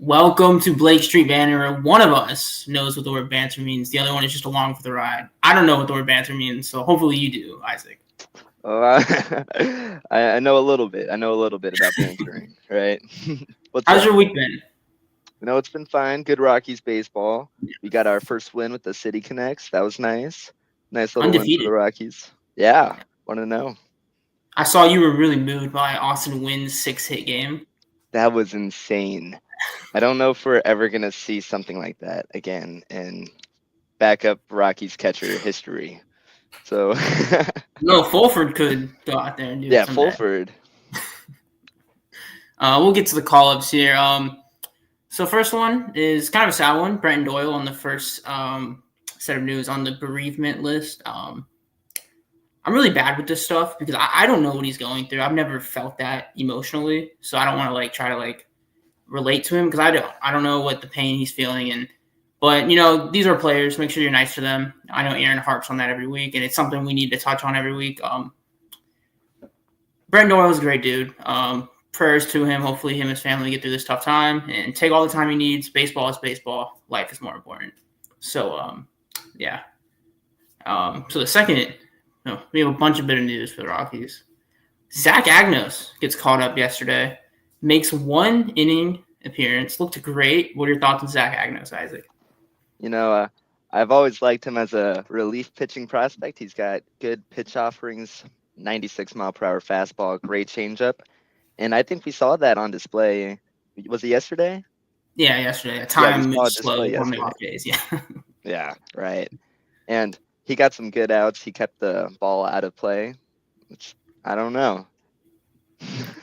Welcome to Blake Street Banter. One of us knows what the word banter means. The other one is just along for the ride. I don't know what the word banter means, so hopefully you do, Isaac. I know a little bit. I know a little bit about bantering, right? How's your week been? It's been fine. Good Rockies baseball. We got our first win with the City Connects. That was nice. Nice little win for the Rockies. Yeah, want to know. I saw you were really moved by Austin Wynn's 6-hit game. That was insane. I don't know if we're ever going to see something like that again in backup Rockies catcher history. So no, Fulford could go out there and do it. Yeah, Fulford. We'll get to the call-ups here. So first one is kind of a sad one. Brenton Doyle on the first set of news on the bereavement list. I'm really bad with this stuff because I don't know what he's going through. I've never felt that emotionally, so I don't want to try to relate to him because I don't know what the pain he's feeling. But these are players. Make sure you're nice to them. I know Aaron harps on that every week, and it's something we need to touch on every week. Brenton Doyle is a great dude. Prayers to him. Hopefully him and his family get through this tough time and take all the time he needs. Baseball is baseball. Life is more important. So, yeah. So the second, we have a bunch of bit of news for the Rockies. Zach Agnos gets called up yesterday. Makes one inning appearance. Looked great. What are your thoughts on Zach Agnos, Isaac? I've always liked him as a relief pitching prospect. He's got good pitch offerings, 96-mile-per-hour fastball, great changeup. And I think we saw that on display. Was it yesterday? Yeah, yesterday. Time moves slow on the off days, yeah. Yeah, right. And he got some good outs. He kept the ball out of play, which I don't know.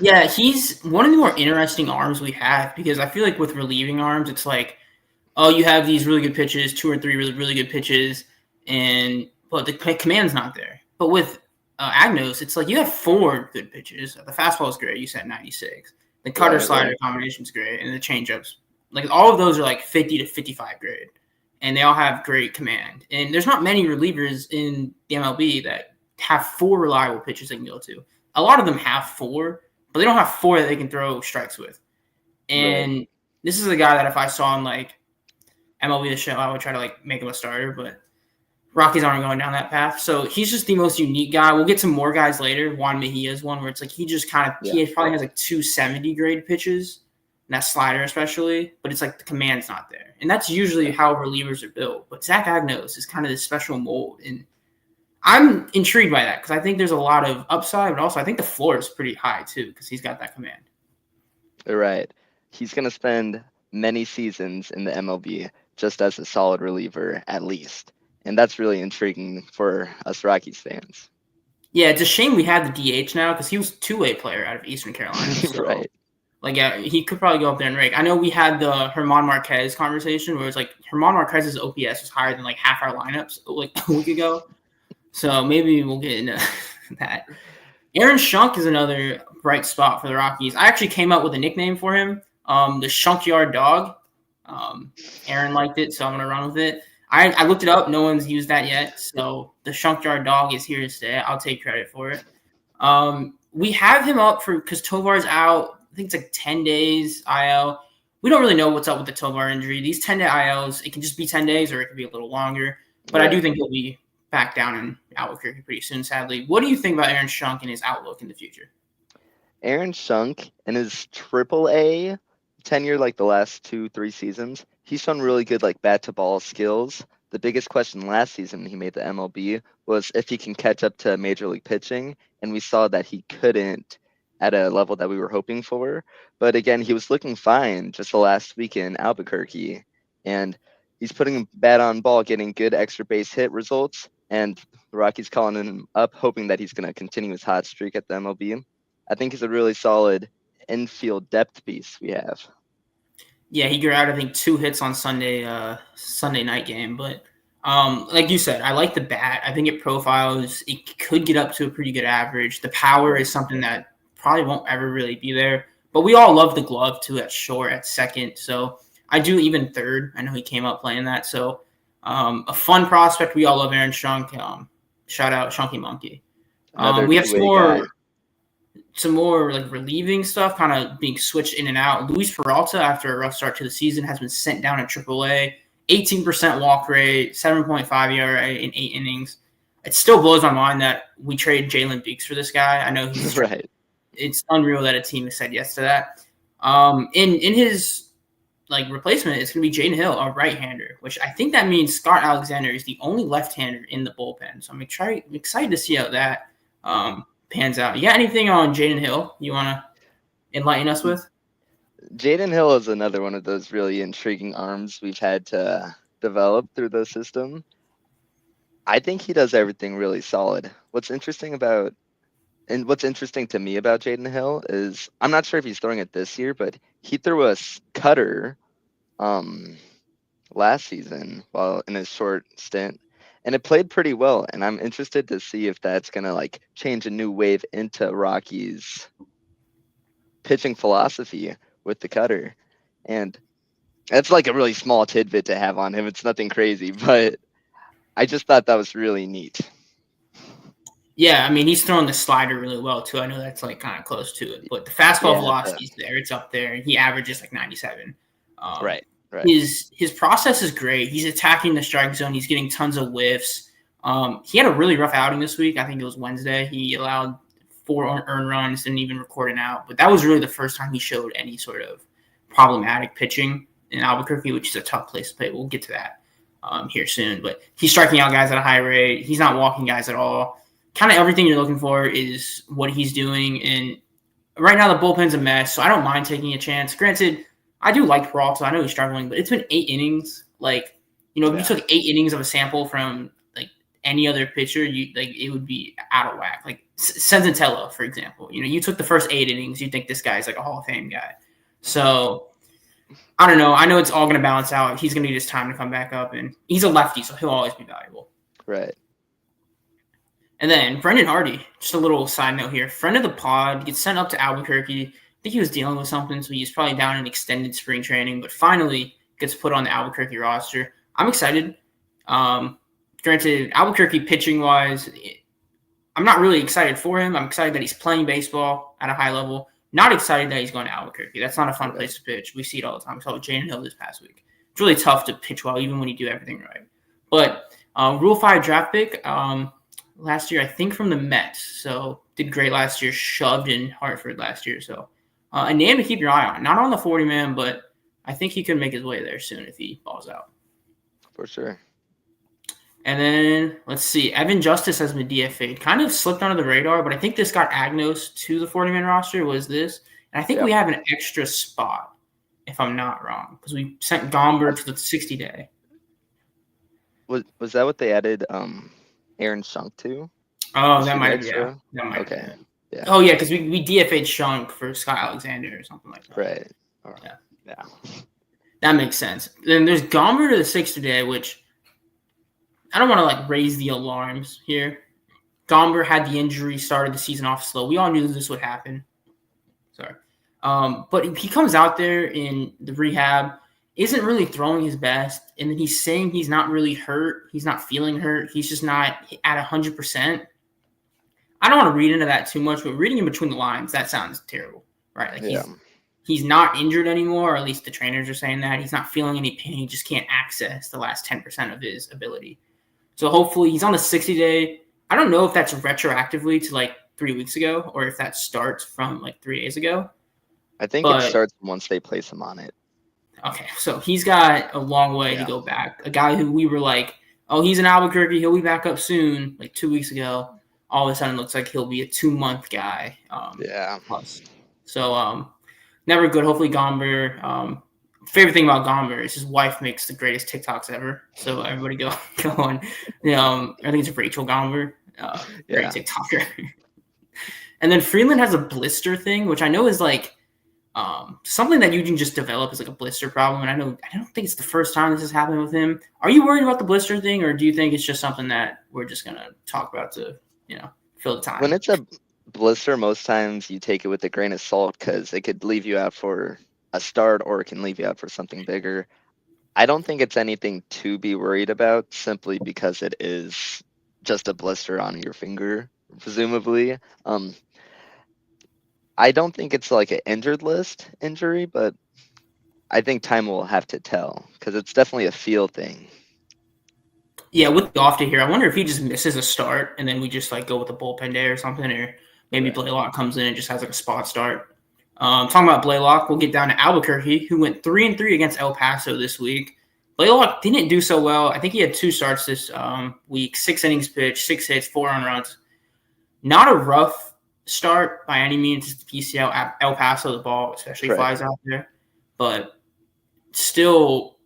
Yeah, he's one of the more interesting arms we have because I feel like with relieving arms, it's you have these really good pitches, 2 or 3 really good pitches, but the command's not there. But with Agnos, it's you have 4 good pitches. The fastball is great. You said 96. The cutter slider combination is great, and the changeups, all of those are 50 to 55 grade, and they all have great command. And there's not many relievers in the MLB that have 4 reliable pitches they can go to. A lot of them have 4, but they don't have 4 that they can throw strikes with. And This is a guy that if I saw him MLB The Show, I would try to make him a starter, but Rockies aren't going down that path. So he's just the most unique guy. We'll get to more guys later. Juan Mejia is one where it's he just he probably has 270 grade pitches, and that slider especially, but it's the command's not there. And that's usually how relievers are built. But Zach Agnos is kind of this special mold, and I'm intrigued by that because I think there's a lot of upside, but also I think the floor is pretty high too because he's got that command. Right. He's going to spend many seasons in the MLB just as a solid reliever at least. And that's really intriguing for us Rockies fans. Yeah, it's a shame we have the DH now because he was a 2-way player out of Eastern Carolina. So, right. He could probably go up there and rake. I know we had the German Marquez conversation where it's German Marquez's OPS was higher than half our lineups a week ago. So maybe we'll get into that. Aaron Schunk is another bright spot for the Rockies. I actually came up with a nickname for him, the Schunkyard Dog. Aaron liked it, so I'm going to run with it. I looked it up. No one's used that yet. So the Schunkyard Dog is here to stay. I'll take credit for it. We have him up because Tovar's out. I think it's 10 days IL. We don't really know what's up with the Tovar injury. These 10-day ILs, it can just be 10 days or it could be a little longer. But I do think he'll be back down in Albuquerque pretty soon, sadly. What do you think about Aaron Schunk and his outlook in the future? Aaron Schunk and his AAA tenure, the last 2-3 seasons, he's shown really good bat-to-ball skills. The biggest question last season when he made the MLB was if he can catch up to Major League pitching, and we saw that he couldn't at a level that we were hoping for. But again, he was looking fine just the last week in Albuquerque, and he's putting bat on ball, getting good extra base hit results, and the Rockies calling him up, hoping that he's going to continue his hot streak at the MLB. I think he's a really solid infield depth piece we have. Yeah, he got, I think, 2 hits on Sunday night game. But like you said, I like the bat. I think it profiles. It could get up to a pretty good average. The power is something that probably won't ever really be there. But we all love the glove, too, at short, at second. So I do even third. I know he came up playing that. So a fun prospect. We all love Aaron Schunk. Shout out Shunky Monkey. We have some more. some more like relieving stuff, kind of being switched in and out. Luis Peralta, after a rough start to the season, has been sent down to AAA. 18% walk rate, 7.5 ERA in 8 innings. It still blows my mind that we traded Jalen Beeks for this guy. I know he's Right. It's unreal that a team has said yes to that. In his like replacement, it's going to be Jaden Hill, a right-hander, which I think that means Scott Alexander is the only left-hander in the bullpen. So I'm excited to see how that pans out. You got anything on Jaden Hill you want to enlighten us with? Jaden Hill is another one of those really intriguing arms we've had to develop through the system. I think he does everything really solid. What's interesting to me about Jaden Hill is I'm not sure if he's throwing it this year, but he threw a cutter last season while in his short stint, and it played pretty well. And I'm interested to see if that's gonna like change a new wave into Rockies pitching philosophy with the cutter. And that's like a really small tidbit to have on him. It's nothing crazy, but I just thought that was really neat. Yeah, I mean, he's throwing the slider really well, too. I know that's, like, kind of close to it. But the fastball velocity is there. It's up there. He averages, like, 97. Right. His process is great. He's attacking the strike zone. He's getting tons of whiffs. He had a really rough outing this week. I think it was Wednesday. He allowed 4 earned runs, didn't even record an out. But that was really the first time he showed any sort of problematic pitching in Albuquerque, which is a tough place to play. We'll get to that here soon. But he's striking out guys at a high rate. He's not walking guys at all. Kind of everything you're looking for is what he's doing. And right now the bullpen's a mess, so I don't mind taking a chance. Granted, I do like Peralta. I know he's struggling, but it's been 8 innings. Like, if you took 8 innings of a sample from like any other pitcher, it would be out of whack. Like Senzatella, for example. You took the first 8 innings, you think this guy's like a Hall of Fame guy. So I don't know. I know it's all going to balance out. He's going to need his time to come back up, and he's a lefty, so he'll always be valuable. Right. And then Brendan Hardy, just a little side note here. Friend of the pod, gets sent up to Albuquerque. I think he was dealing with something, so he's probably down in extended spring training, but finally gets put on the Albuquerque roster. I'm excited. Granted, Albuquerque pitching-wise, I'm not really excited for him. I'm excited that he's playing baseball at a high level. Not excited that he's going to Albuquerque. That's not a fun place to pitch. We see it all the time. We saw it with Jaden Hill this past week. It's really tough to pitch well, even when you do everything right. But Rule 5 draft pick, last year, I think from the Mets. So did great last year, shoved in Hartford last year. So a name to keep your eye on. Not on the 40-man, but I think he could make his way there soon if he balls out. For sure. And then, let's see, Evan Justice has been DFA'd. Kind of slipped under the radar, but I think this got Agnos to the 40-man roster, was this. And I think we have an extra spot, if I'm not wrong, because we sent Gomber to the 60-day. Was that what they added Aaron Schunk too? Oh, that might be. Yeah. Okay. Yeah. Oh, yeah, because we DFA'd Schunk for Scott Alexander or something like that. Right. Yeah. That makes sense. Then there's Gomber to the 60-day, which I don't want to raise the alarms here. Gomber had the injury, started the season off slow. We all knew this would happen. Sorry. But he comes out there in the rehab, isn't really throwing his best, and then he's saying he's not really hurt. He's not feeling hurt. He's just not at 100%. I don't want to read into that too much, but reading in between the lines, that sounds terrible, right? He's not injured anymore, or at least the trainers are saying that. He's not feeling any pain. He just can't access the last 10% of his ability. So hopefully he's on the 60-day. I don't know if that's retroactively to 3 weeks ago or if that starts from 3 days ago. I think it starts once they place him on it. Okay, so he's got a long way to go back. A guy who we were he's in Albuquerque, he'll be back up soon, 2 weeks ago. All of a sudden, it looks like he'll be a 2-month guy. Plus. So, never good. Hopefully, Gomber. Favorite thing about Gomber is his wife makes the greatest TikToks ever. So, everybody go on. I think it's Rachel Gomber. Great TikToker. And then Freeland has a blister thing, which I know is something that you can just develop as a blister problem. And I don't think it's the first time this has happened with him. Are you worried about the blister thing, or do you think it's just something that we're just going to talk about to, fill the time? When it's a blister, most times you take it with a grain of salt because it could leave you out for a start or it can leave you out for something bigger. I don't think it's anything to be worried about simply because it is just a blister on your finger, presumably. I don't think it's like an injured list injury, but I think time will have to tell because it's definitely a feel thing. Yeah, with the off day here, I wonder if he just misses a start and then we just like go with a bullpen day or something, or maybe Right. Blalock comes in and just has like a spot start. Talking about Blalock, we'll get down to Albuquerque, who went 3-3 against El Paso this week. Blalock didn't do so well. I think he had 2 starts this week, 6 innings pitched, 6 hits, 4 on runs. Not a rough start by any means. It's the PCL, El Paso, the ball especially flies out there, but still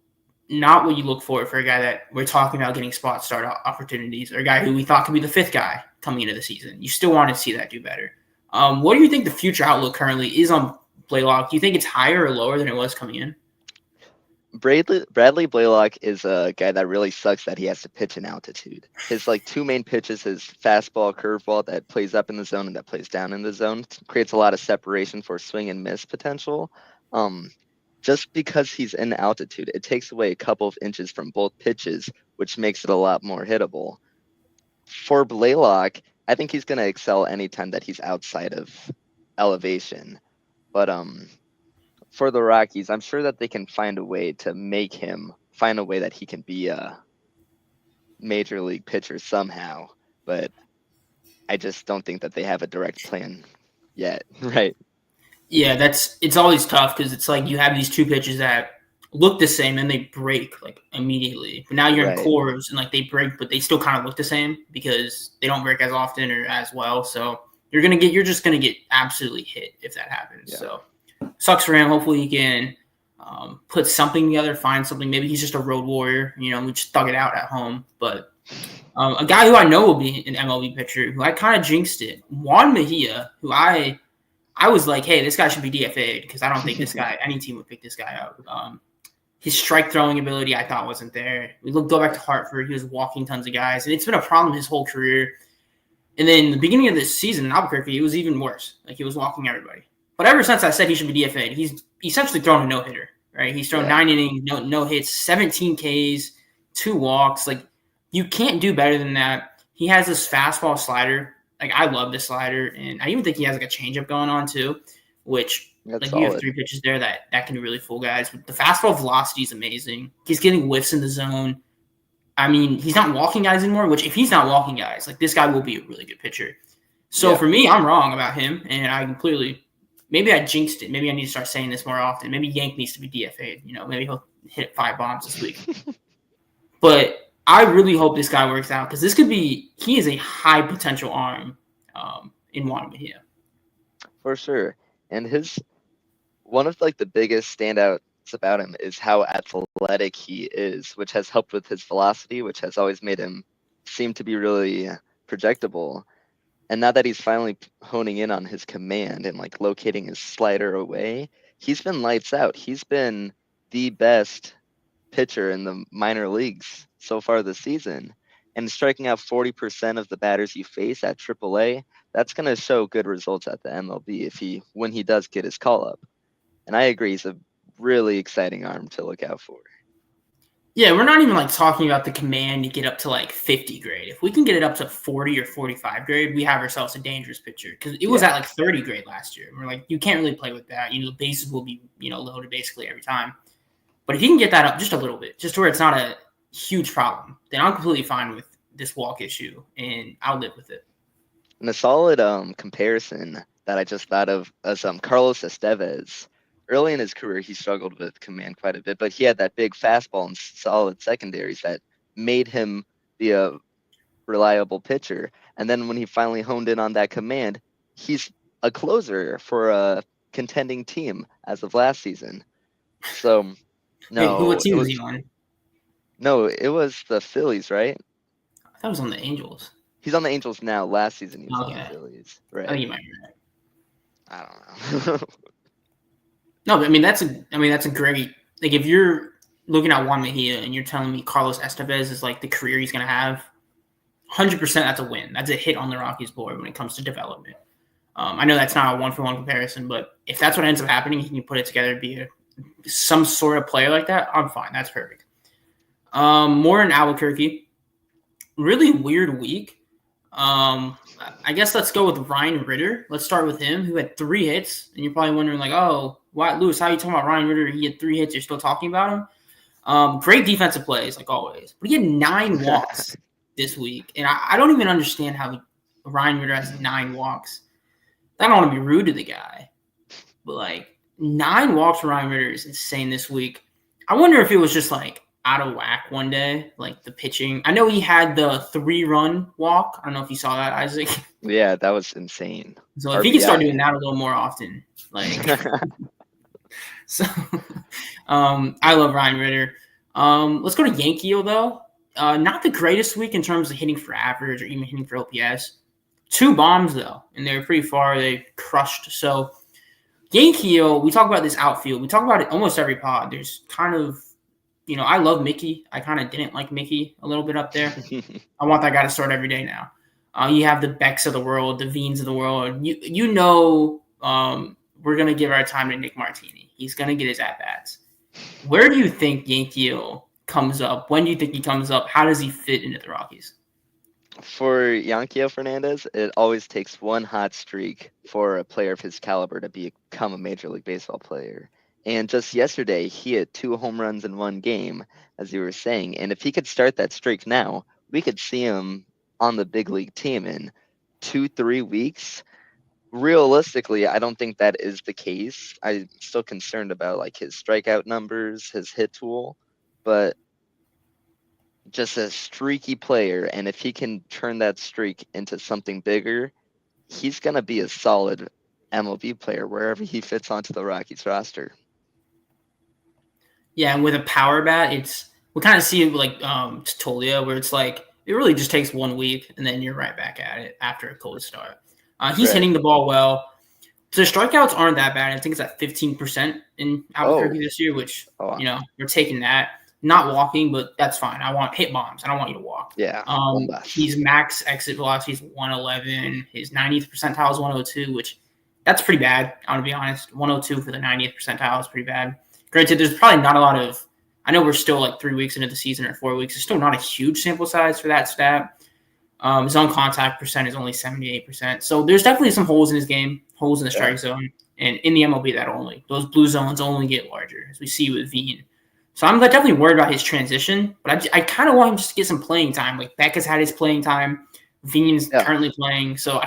not what you look for a guy that we're talking about getting spot start opportunities, or a guy who we thought could be the 5th guy coming into the season. You still want to see that do better. What do you think the future outlook currently is on Blalock? Do you think it's higher or lower than it was coming in? Bradley Blalock is a guy that really sucks that he has to pitch in altitude. His like 2 main pitches, his fastball, curveball that plays up in the zone and that plays down in the zone, creates a lot of separation for swing and miss potential. Just because he's in altitude, it takes away a couple of inches from both pitches, which makes it a lot more hittable. For Blalock, I think he's going to excel anytime that he's outside of elevation. But for the Rockies, I'm sure that they can find a way to make him find a way that he can be a major league pitcher somehow. But I just don't think that they have a direct plan yet. Right. Yeah, it's always tough because it's like you have these 2 pitches that look the same and they break like immediately. But now you're in cores and like they break, but they still kind of look the same because they don't break as often or as well. So you're just gonna get absolutely hit if that happens. Yeah. So sucks for him. Hopefully he can put something together, find something. Maybe he's just a road warrior. We just thug it out at home. But a guy who I know will be an MLB pitcher, who I kind of jinxed it, Juan Mejia, who I was like, hey, this guy should be DFA'd because I don't think this guy, any team would pick this guy up. His strike throwing ability, I thought, wasn't there. We go back to Hartford. He was walking tons of guys, and it's been a problem his whole career. And then the beginning of this season in Albuquerque, it was even worse. Like, he was walking everybody. But ever since I said he should be DFA'd, he's essentially thrown a no-hitter, right? He's thrown 9 innings, no hits, 17 Ks, 2 walks. Like, you can't do better than that. He has this fastball slider. Like, I love this slider, and I even think he has like a changeup going on too, which like solid. You have 3 pitches there that can really fool guys. But the fastball velocity is amazing. He's getting whiffs in the zone. I mean, he's not walking guys anymore, which if he's not walking guys, like this guy will be a really good pitcher. So for me, I'm wrong about him, and I completely maybe I jinxed it. Maybe I need to start saying this more often. Maybe Yank needs to be DFA'd. Maybe he'll hit 5 bombs this week. But I really hope this guy works out because he is a high potential arm in Juan Mejia. For sure. And one of like the biggest standouts about him is how athletic he is, which has helped with his velocity, which has always made him seem to be really projectable. And now that he's finally honing in on his command and like locating his slider away, he's been lights out. He's been the best pitcher in the minor leagues so far this season. And striking out 40% of the batters you face at AAA, that's going to show good results at the MLB when he does get his call up. And I agree, he's a really exciting arm to look out for. Yeah, we're not even like talking about the command to get up to like 50 grade. If we can get it up to 40 or 45 grade, we have ourselves a dangerous pitcher because it was at like 30 grade last year. We're like, you can't really play with that. The bases will be, loaded basically every time. But if you can get that up just a little bit, just to where it's not a huge problem, then I'm completely fine with this walk issue and I'll live with it. And a solid comparison that I just thought of is Carlos Estevez. Early in his career, he struggled with command quite a bit, but he had that big fastball and solid secondaries that made him be a reliable pitcher. And then when he finally honed in on that command, he's a closer for a contending team as of last season. So, no. What team was he on? No, it was the Phillies, right? I thought it was on the Angels. He's on the Angels now. Last season, he was on the Phillies. Right. I think you might be right. I don't know. No, but I mean that's a great, like, if you're looking at Juan Mejia and you're telling me Carlos Estevez is like the career he's gonna have, 100% that's a win. That's a hit on the Rockies board when it comes to development. I know that's not a 1-for-1 comparison, but if that's what ends up happening, he can put it together and be some sort of player like that, I'm fine. That's perfect. More in Albuquerque. Really weird week. I guess let's go with Ryan Ritter. Let's start with him, who had 3 hits. And you're probably wondering, like, oh, why, Lewis, how are you talking about Ryan Ritter? He had 3 hits. You're still talking about him? Great defensive plays, like always. But he had 9 walks this week. And I don't even understand how Ryan Ritter has 9 walks. I don't want to be rude to the guy. But, like, 9 walks for Ryan Ritter is insane this week. I wonder if it was just, like, out of whack one day, like the pitching. I know he had the 3-run walk. I don't know if you saw that, Isaac. Yeah, that was insane. So if he could start doing that a little more often, like, so, I love Ryan Ritter. Let's go to Yankee though. Not the greatest week in terms of hitting for average or even hitting for OPS. 2 bombs though, and they were pretty far. They crushed. So Yankee, we talk about this outfield. We talk about it almost every pod. There's kind of, I love Mickey. I kind of didn't like Mickey a little bit up there. I want that guy to start every day now. You have the Becks of the world, the Veens of the world. We're going to give our time to Nick Martini. He's going to get his at-bats. Where do you think Yankee comes up? When do you think he comes up? How does he fit into the Rockies? For Yanquiel Fernandez, it always takes one hot streak for a player of his caliber to become a Major League Baseball player. And just yesterday, he had 2 home runs in 1 game, as you were saying. And if he could start that streak now, we could see him on the big league team in 2-3 weeks. Realistically, I don't think that is the case. I'm still concerned about like his strikeout numbers, his hit tool, but just a streaky player. And if he can turn that streak into something bigger, he's going to be a solid MLB player wherever he fits onto the Rockies roster. Yeah, and with a power bat, we kind of see it like Tolia, where it's like it really just takes 1 week, and then you're right back at it after a cold start. He's hitting the ball well. So the strikeouts aren't that bad. I think it's at 15% in Albuquerque this year, which, we're taking that. Not walking, but that's fine. I want hit bombs. I don't want you to walk. Yeah. His max exit velocity is 111. His 90th percentile is 102, which that's pretty bad. I'm going to be honest. 102 for the 90th percentile is pretty bad. Granted, there's probably not a lot of – I know we're still like 3 weeks into the season or 4 weeks. There's still not a huge sample size for that stat. His on-contact percent is only 78%. So there's definitely some holes in his game, holes in the strike zone. And in the MLB, those blue zones only get larger, as we see with Veen. So I'm definitely worried about his transition. But I kind of want him just to get some playing time. Like Beck has had his playing time. Veen's currently playing. So I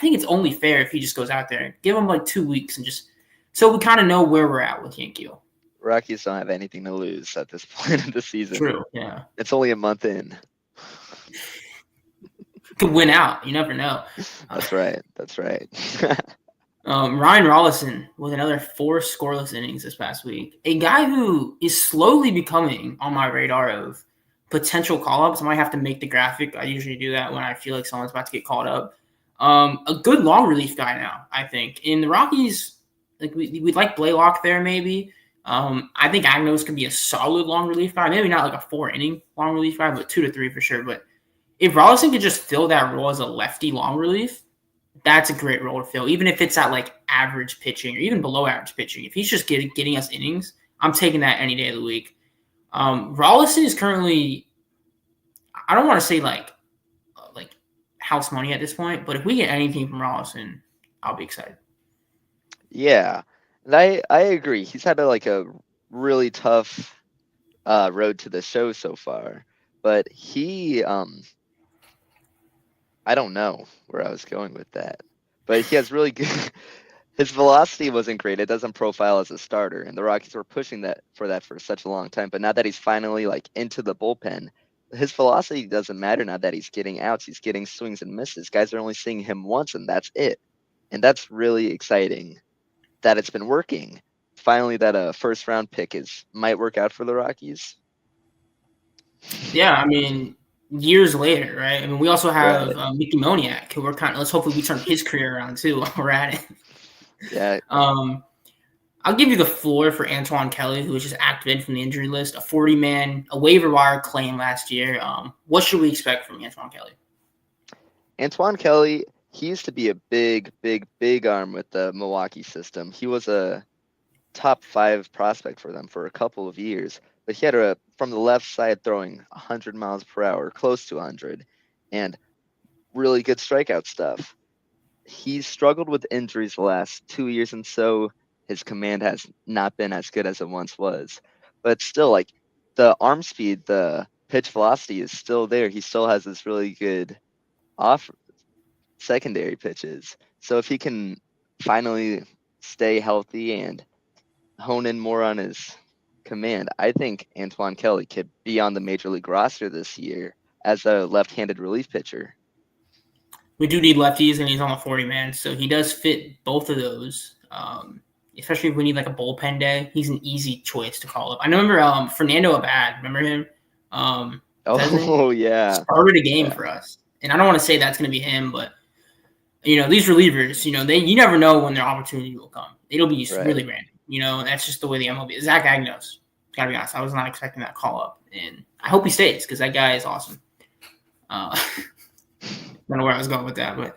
think it's only fair if he just goes out there and give him like 2 weeks and just – so we kind of know where we're at with Yankee. Rockies don't have anything to lose at this point of the season. True, yeah. It's only a month in. Could win out. You never know. That's right. Ryan Rolison with another 4 scoreless innings this past week. A guy who is slowly becoming on my radar of potential call-ups. I might have to make the graphic. I usually do that when I feel like someone's about to get called up. A good long relief guy now, I think. In the Rockies, like we'd like Blalock there maybe. I think Agnos can be a solid long relief guy. Maybe not like a 4-inning long relief guy, but 2 to 3 for sure. But if Rolison could just fill that role as a lefty long relief, that's a great role to fill. Even if it's at like average pitching or even below average pitching, if he's just getting us innings, I'm taking that any day of the week. Rolison is currently, I don't want to say like house money at this point, but if we get anything from Rolison, I'll be excited. Yeah. And I agree. He's had a really tough road to the show so far. But he, I don't know where I was going with that. But he has really good – his velocity wasn't great. It doesn't profile as a starter. And the Rockies were pushing for such a long time. But now that he's finally into the bullpen, his velocity doesn't matter now that he's getting outs. He's getting swings and misses. Guys are only seeing him once, and that's it. And that's really exciting. That it's been working. Finally, that a first-round pick might work out for the Rockies. Yeah, I mean, years later, right? I mean, we also have Mickey Moniak, who let's hopefully we turn his career around too while we're at it. Yeah. I'll give you the floor for Antoine Kelly, who was just activated from the injury list, a 40-man, a waiver wire claim last year. What should we expect from Antoine Kelly? Antoine Kelly, he used to be a big, big, big arm with the Milwaukee system. He was a top 5 prospect for them for a couple of years. But he had from the left side throwing 100 miles per hour, close to 100. And really good strikeout stuff. He's struggled with injuries the last 2 years, and so his command has not been as good as it once was. But still, like, the arm speed, the pitch velocity is still there. He still has this really good off secondary pitches. So if he can finally stay healthy and hone in more on his command, I think Antoine Kelly could be on the major league roster this year as a left-handed relief pitcher. We do need lefties, and he's on the 40-man, so he does fit both of those. Especially if we need like a bullpen day, he's an easy choice to call up. I remember Fernando Abad. Remember him? Oh yeah, started a game for us, and I don't want to say that's going to be him, but these relievers, you never know when their opportunity will come. It'll be really random. That's just the way the MLB is. Zach Agnos, gotta be honest, I was not expecting that call up, and I hope he stays because that guy is awesome. I don't know where I was going with that, but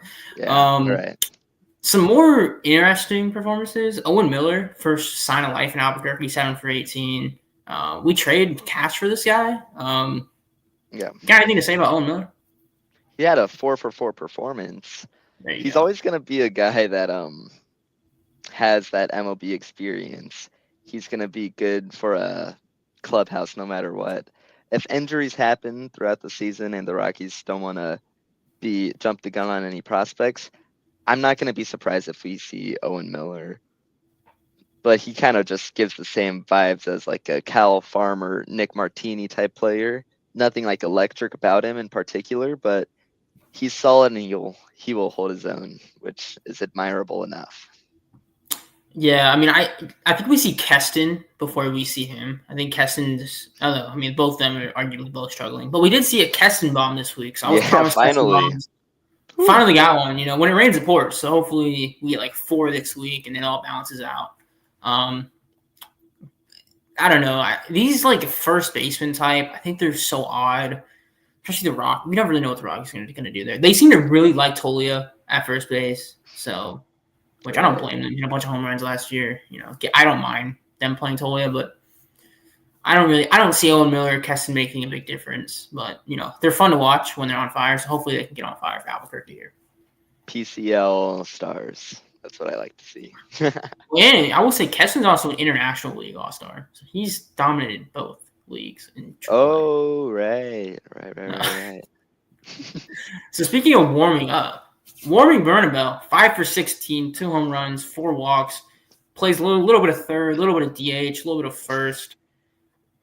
some more interesting performances. Owen Miller, first sign of life in Albuquerque, 7 for 18. We traded cash for this guy. Got anything to say about Owen Miller? He had a 4 for 4 performance. He's always going to be a guy that has that MLB experience. He's going to be good for a clubhouse no matter what. If injuries happen throughout the season and the Rockies don't want to jump the gun on any prospects, I'm not going to be surprised if we see Owen Miller. But he kind of just gives the same vibes as like a Cal Farmer, Nick Martini type player. Nothing like electric about him in particular, but he's solid and he will hold his own, which is admirable enough. Yeah, I mean, I think we see Keston before we see him. I think Keston's, I don't know. I mean, both of them are arguably both struggling. But we did see a Keston bomb this week, so I was promised finally got one. When it rains, it pours. So hopefully we get like 4 this week, and then it all balances out. I don't know. These like first baseman type, I think they're so odd. Especially the Rock. We don't really know what the Rockies are going to do there. They seem to really like Tolia at first base, so which I don't blame them. A bunch of home runs last year. I don't mind them playing Tolia, but I don't see Owen Miller or Keston making a big difference. But they're fun to watch when they're on fire. So hopefully they can get on fire for Albuquerque here. PCL stars. That's what I like to see. And I will say Keston's also an International League All-Star. So he's dominated both leagues. Right. So speaking of warming up, Bernabel, 5 for 16, 2 home runs, 4 walks, plays a little bit of third, a little bit of DH, a little bit of first.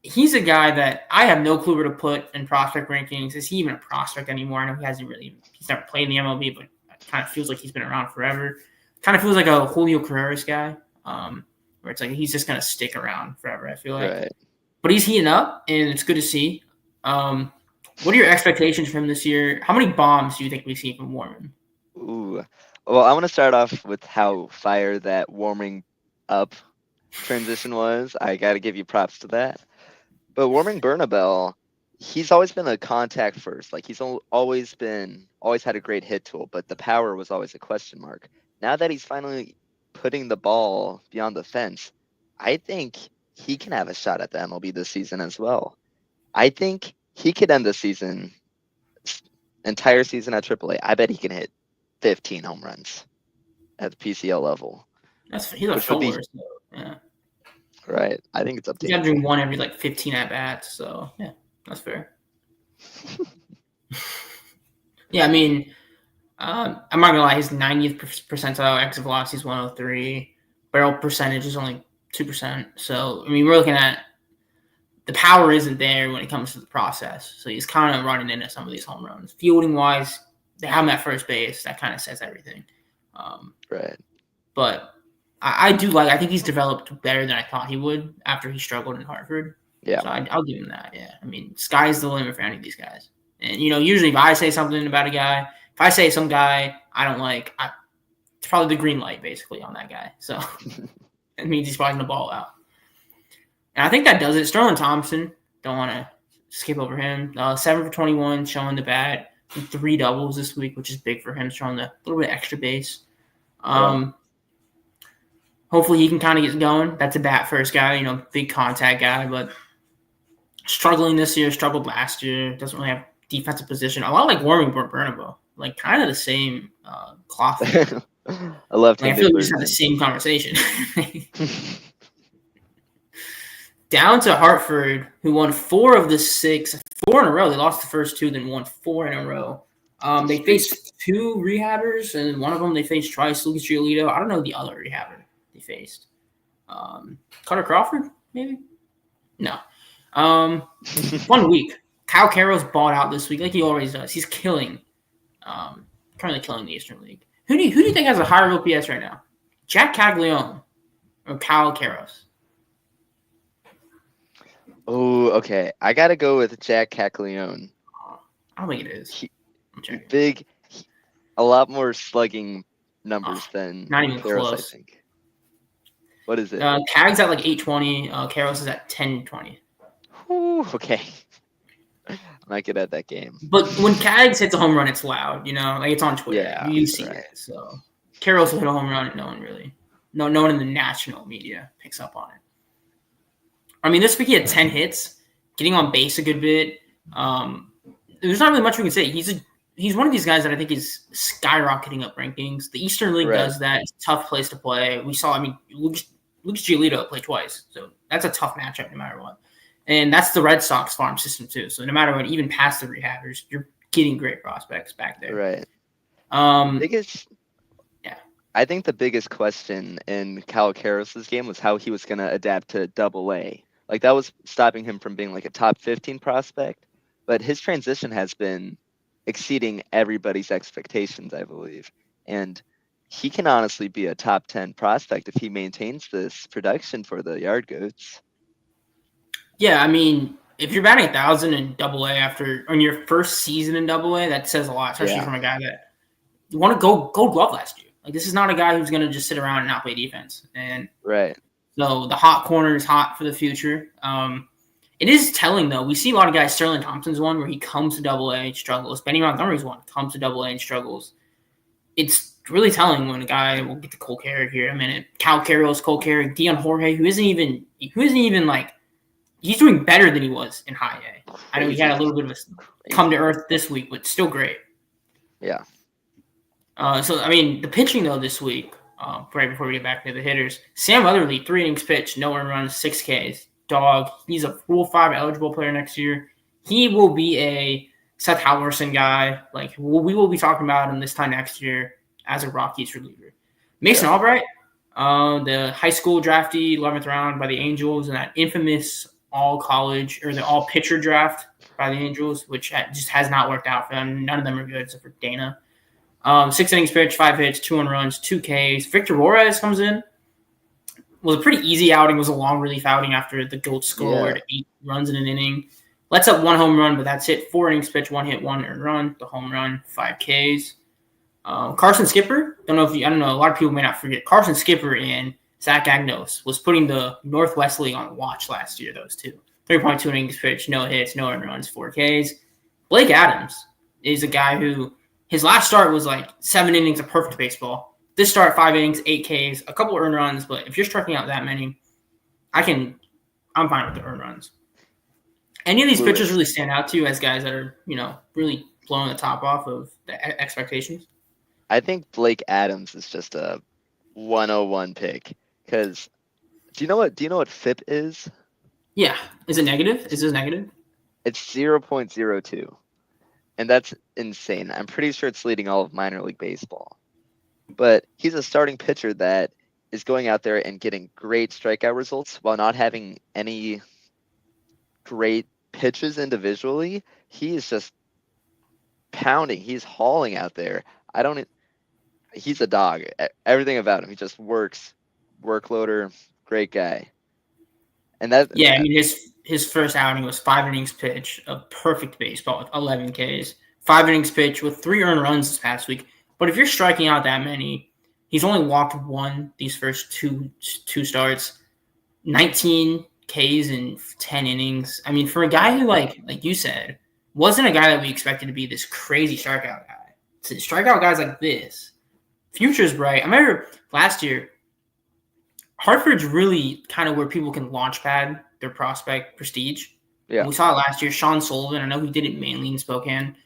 He's a guy that I have no clue where to put in prospect rankings. Is he even a prospect anymore? I know he's never played in the MLB, but it kind of feels like he's been around forever. Kind of feels like a Julio Carreras guy, where it's like he's just going to stick around forever, I feel like. Right. But he's heating up, and it's good to see. What are your expectations from this year? How many bombs do you think we see from Warman? Ooh. Well, I want to start off with how fire that warming up transition was. I got to give you props to that. But warming Bernabel, he's always been a contact first. Like he's always had a great hit tool, but the power was always a question mark. Now that he's finally putting the ball beyond the fence, I think he can have a shot at the MLB this season as well. I think he could end the entire season at AAA. I bet he can hit 15 home runs at the PCL level. He's a shoulder. Yeah. Right. I think it's up to him. He's averaging 1 every 15 at bats. So yeah, that's fair. Yeah, I mean, I'm not gonna lie. His 90th percentile exit velocity is 103. Barrel percentage is only 2%. So I mean, we're looking at the power isn't there when it comes to the process. So he's kind of running into some of these home runs. Fielding wise, they have him at first base. That kind of says everything. Right. But I think he's developed better than I thought he would after he struggled in Hartford. Yeah. So I'll give him that. Yeah. I mean, sky's the limit for any of these guys. And, usually if I say something about a guy, if I say some guy I don't like, it's probably the green light basically on that guy. So it means he's probably going to ball out. And I think that does it. Sterling Thompson, don't want to skip over him. 7 for 21, showing the bat. 3 doubles this week, which is big for him, showing the little bit extra base. Hopefully he can kind of get going. That's a bat first guy, big contact guy, but struggling this year, struggled last year. Doesn't really have defensive position. A lot like warming Bernabel. like kind of the same cloth. A left-handed I feel like we just version. had the same conversation. Down to Hartford, who won 4 of the 6, 4 in a row. They lost the first 2, then won 4 in a row. They faced 2 rehabbers, and one of them they faced twice, Lucas Giolito. I don't know the other rehabber they faced. Carter Crawford, maybe? No. Fun week. Kyle Karros balled out this week like he always does. He's currently killing the Eastern League. Who do you think has a higher OPS right now? Jack Caglione or Kyle Karros? Oh, okay. I got to go with Jack Caglione. I don't think it is. A lot more slugging numbers than not even Karros, close. I think. What is it? Cag's at like 820. Karros is at 1020. Ooh, okay. I might get at that game. But when Cags hits a home run, it's loud. Like it's on Twitter. Yeah, you see it. So Karros will hit a home run, and no one in the national media picks up on it. I mean, this week he had 10 hits, getting on base a good bit. There's not really much we can say. He's one of these guys that I think is skyrocketing up rankings. The Eastern League does that. It's a tough place to play. We saw, Lucas Giolito played twice, so that's a tough matchup no matter what. And that's the Red Sox farm system too. So no matter what, even past the rehabbers, you're getting great prospects back there. Right. I think the biggest question in Kyle Karros' game was how he was going to adapt to Double-A. Like that was stopping him from being like a top 15 prospect, but his transition has been exceeding everybody's expectations, I believe. And he can honestly be a top 10 prospect if he maintains this production for the Yard Goats. Yeah, if you're batting 1,000 in Double-A on your first season in Double-A, that says a lot, especially from a guy that you want to go Gold Glove last year. Like this is not a guy who's going to just sit around and not play defense. And so the hot corner is hot for the future. It is telling though. We see a lot of guys. Sterling Thompson's one where he comes to Double-A and struggles. Benny Montgomery's one comes to Double-A and struggles. It's really telling when a guy will get to Cole Carrick here in a minute. Cal Karros, Cole Carrick, Dion Jorge, who isn't even like. He's doing better than he was in High A. I know he had a little bit of a come to earth this week, but still great. Yeah. The pitching, though, this week, right before we get back to the hitters, Sam Otherly, 3 innings pitched, no earned runs, 6 Ks. Dog. He's a Rule 5 eligible player next year. He will be a Seth Halverson guy. Like, we will be talking about him this time next year as a Rockies reliever. Mason Albright, the high school draftee, 11th round by the Angels, and that infamous all-college or the all-pitcher draft by the Angels, which just has not worked out for them. None of them are good except for Dana. 6 innings pitched, 5 hits, 2 earned runs, 2 Ks. Victor Rojas comes in. Was a pretty easy outing. Was a long relief outing after the Gold scored 8 runs in an inning. Lets up 1 home run, but that's it. 4 innings pitched, 1 hit, 1 earned run. The home run, 5 Ks. Carson Skipper. I don't know. A lot of people may not forget. Carson Skipper and Zach Agnos was putting the Northwest League on watch last year, those two. 3.2 innings pitched, no hits, no earned runs, 4 Ks. Blake Adams is a guy who his last start was like 7 innings of perfect baseball. This start, 5 innings, 8 Ks, a couple earned runs, but if you're striking out that many, I'm fine with the earned runs. Any of these pitchers really stand out to you as guys that are, really blowing the top off of the expectations? I think Blake Adams is just a 101 pick because do you know what FIP is? Yeah. Is it negative? Is this negative? It's 0.02. And that's insane. I'm pretty sure it's leading all of minor league baseball. But he's a starting pitcher that is going out there and getting great strikeout results while not having any great pitches individually. He is just pounding. He's hauling out there. He's a dog. Everything about him. He just works. Workloader. Great guy. And that. Yeah, his first outing was 5 innings pitch of perfect baseball with 11 Ks. 5 innings pitch with 3 earned runs this past week. But if you're striking out that many, he's only walked 1 these first two starts. 19 Ks in 10 innings. For a guy who, like you said, wasn't a guy that we expected to be this crazy strikeout guy. To strike out guys like this, future's bright. I remember last year, Hartford's really kind of where people can launch pad their prospect prestige. Yeah. We saw it last year. Sean Sullivan, I know he did it mainly in Spokane.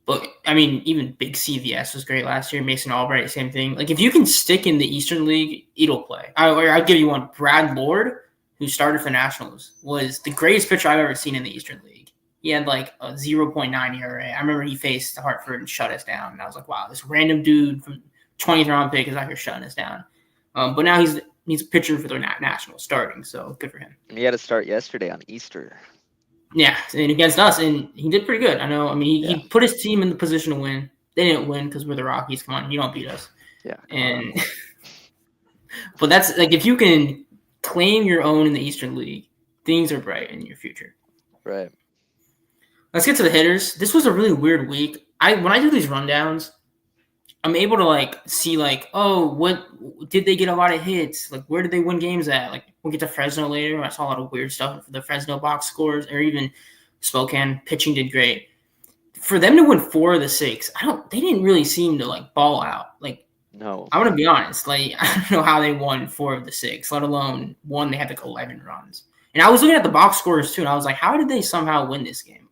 But, I mean, even Big CVS was great last year. Mason Albright, same thing. Like, if you can stick in the Eastern League, it'll play. I'll give you one. Brad Lord, who started for Nationals, was the greatest pitcher I've ever seen in the Eastern League. He had, like, a 0.9 ERA. I remember he faced Hartford and shut us down. And I was like, wow, this random dude from 20th round pick is out here shutting us down. But now he's a pitcher for the Nationals starting, so good for him. And he had to start yesterday on Easter. Yeah, and against us, and he did pretty good. I know. I mean, he put his team in the position to win. They didn't win because we're the Rockies. Come on, you don't beat us. Yeah. And but that's like if you can claim your own in the Eastern League, things are bright in your future. Right. Let's get to the hitters. This was a really weird week. When I do these rundowns, I'm able to like see like, oh, what did they get a lot of hits? Like, where did they win games at? Like, we'll get to Fresno later. I saw a lot of weird stuff for the Fresno box scores, or even Spokane pitching did great. For them to win 4 of the 6, they didn't really seem to like ball out. Like, no, I want to be honest. Like, I don't know how they won 4 of the 6, let alone one they had like 11 runs. And I was looking at the box scores too, and I was like, how did they somehow win this game?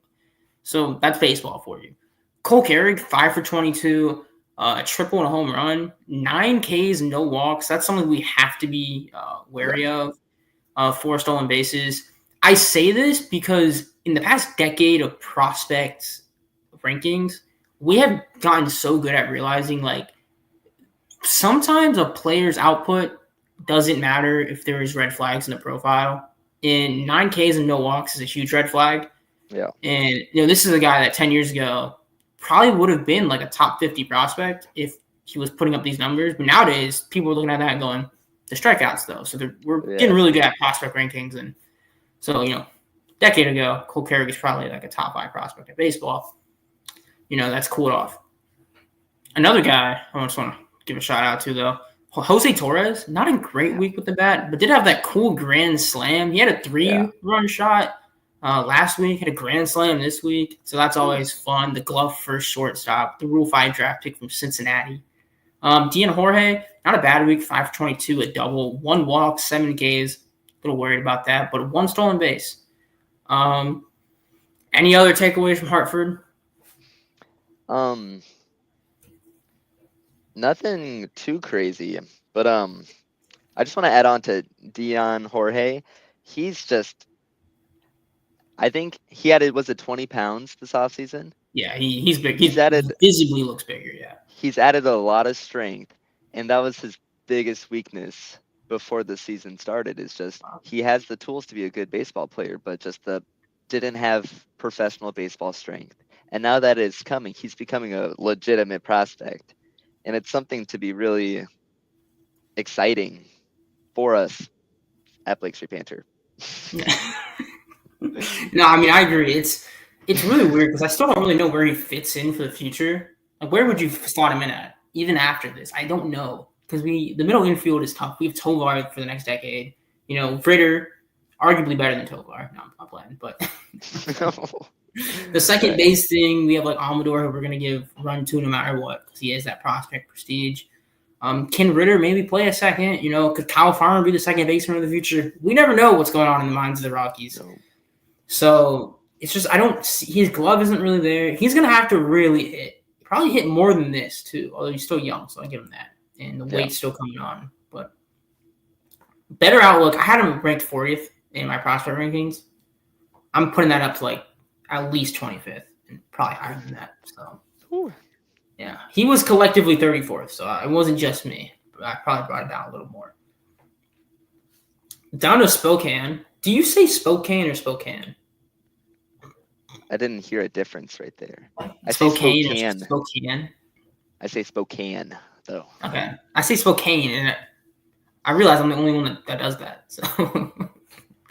So that's baseball for you. Cole Carrig, 5 for 22. A triple and a home run, 9 Ks, no walks. That's something we have to be wary of. 4 stolen bases. I say this because in the past decade of prospect rankings, we have gotten so good at realizing like sometimes a player's output doesn't matter if there is red flags in the profile. And 9 Ks and no walks is a huge red flag. Yeah. And this is a guy that 10 years ago probably would have been like a top 50 prospect if he was putting up these numbers. But nowadays, people are looking at that and going, the strikeouts, though. So we're getting really good at prospect rankings. And so, a decade ago, Cole Carrig is probably like a top 5 prospect in baseball. That's cooled off. Another guy I just want to give a shout out to, though, Jose Torres, not a great week with the bat, but did have that cool grand slam. He had a 3-run shot. Last week, had a grand slam this week, so that's always fun. The glove first shortstop, the Rule 5 draft pick from Cincinnati. Dean Jorge, not a bad week, 5 for 22, a double, 1 walk, 7 Ks. A little worried about that, but 1 stolen base. Any other takeaways from Hartford? Nothing too crazy, but I just want to add on to Dean Jorge. He's just. I think he added, was it 20 pounds this offseason? Yeah, he's big. He's added, visibly looks bigger, yeah. He's added a lot of strength, and that was his biggest weakness before the season started, is just he has the tools to be a good baseball player, but just didn't have professional baseball strength. And now that it's coming, he's becoming a legitimate prospect, and it's something to be really exciting for us at Blake Street Banter. No, I mean, I agree. It's really weird because I still don't really know where he fits in for the future. Like, where would you slot him in at, even after this? I don't know because the middle infield is tough. We have Tovar for the next decade. Fritter, arguably better than Tovar. No, I'm not playing, but the second base thing, we have like Amador, who we're gonna give run to no matter what because he has that prospect prestige. Can Ritter maybe play a second? Could Kyle Farmer be the second baseman of the future? We never know what's going on in the minds of the Rockies. So it's just I don't see his glove isn't really there. He's gonna have to really hit. Probably hit more than this too, although he's still young, so I give him that. And the weight's still coming on. But better outlook. I had him ranked 40th in my prospect rankings. I'm putting that up to like at least 25th and probably higher than that. So yeah. He was collectively 34th, so it wasn't just me. But I probably brought it down a little more. Down to Spokane. Do you say Spokane or Spokane? I didn't hear a difference right there. I Spokane say Spokane. Spokane. I say Spokane, though. Okay. I say Spokane, and I realize I'm the only one that does that. So, I'm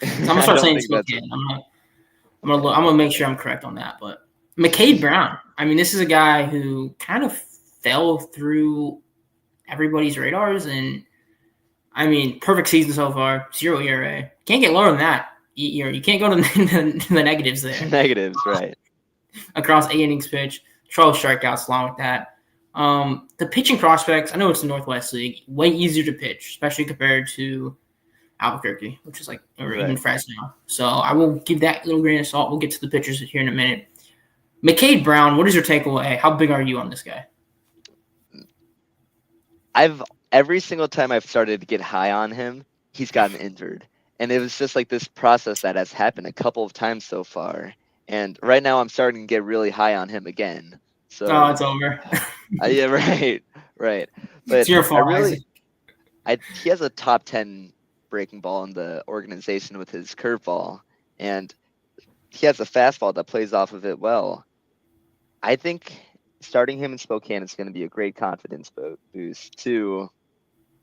going to start saying Spokane. I'm gonna make sure I'm correct on that. But McCade Brown. I mean, this is a guy who kind of fell through everybody's radars. And, I mean, perfect season so far. 0 ERA. Can't get lower than that. You can't go to the negatives there. Negatives, right. Across 8 innings pitched, 12 strikeouts along with that. The pitching prospects, I know it's the Northwest League, way easier to pitch, especially compared to Albuquerque, which is like even Fresno. So I will give that little grain of salt. We'll get to the pitchers here in a minute. McCade Brown, what is your takeaway? How big are you on this guy? Every single time I've started to get high on him, he's gotten injured. And it was just like this process that has happened a couple of times so far. And right now I'm starting to get really high on him again. So it's over. yeah, right. But it's your fault. He has a top 10 breaking ball in the organization with his curveball, and he has a fastball that plays off of it well. I think starting him in Spokane is going to be a great confidence boost to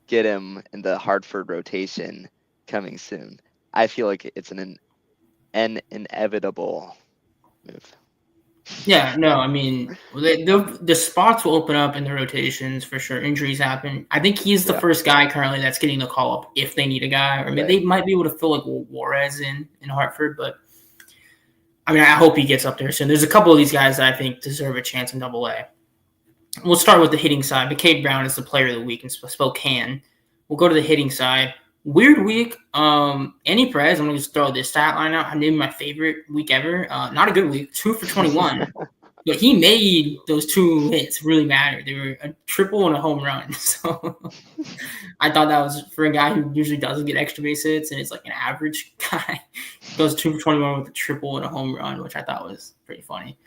get him in the Hartford rotation coming soon. I feel like it's an inevitable move. Yeah, no, I mean, the spots will open up in the rotations for sure. Injuries happen. I think he's the first guy currently that's getting the call up if they need a guy. Or I mean, they might be able to fill like Juarez in Hartford, but I mean, I hope he gets up there soon. There's a couple of these guys that I think deserve a chance in Double-A. We'll start with the hitting side. McCade Brown is the player of the week in Spokane. We'll go to the hitting side. Weird week. Andy Perez, I'm going to just throw this stat line out. I named my favorite week ever. Not a good week. 2 for 21. But he made those 2 hits really matter. They were a triple and a home run. So I thought that was for a guy who usually doesn't get extra base hits and is like an average guy. He goes 2 for 21 with a triple and a home run, which I thought was pretty funny.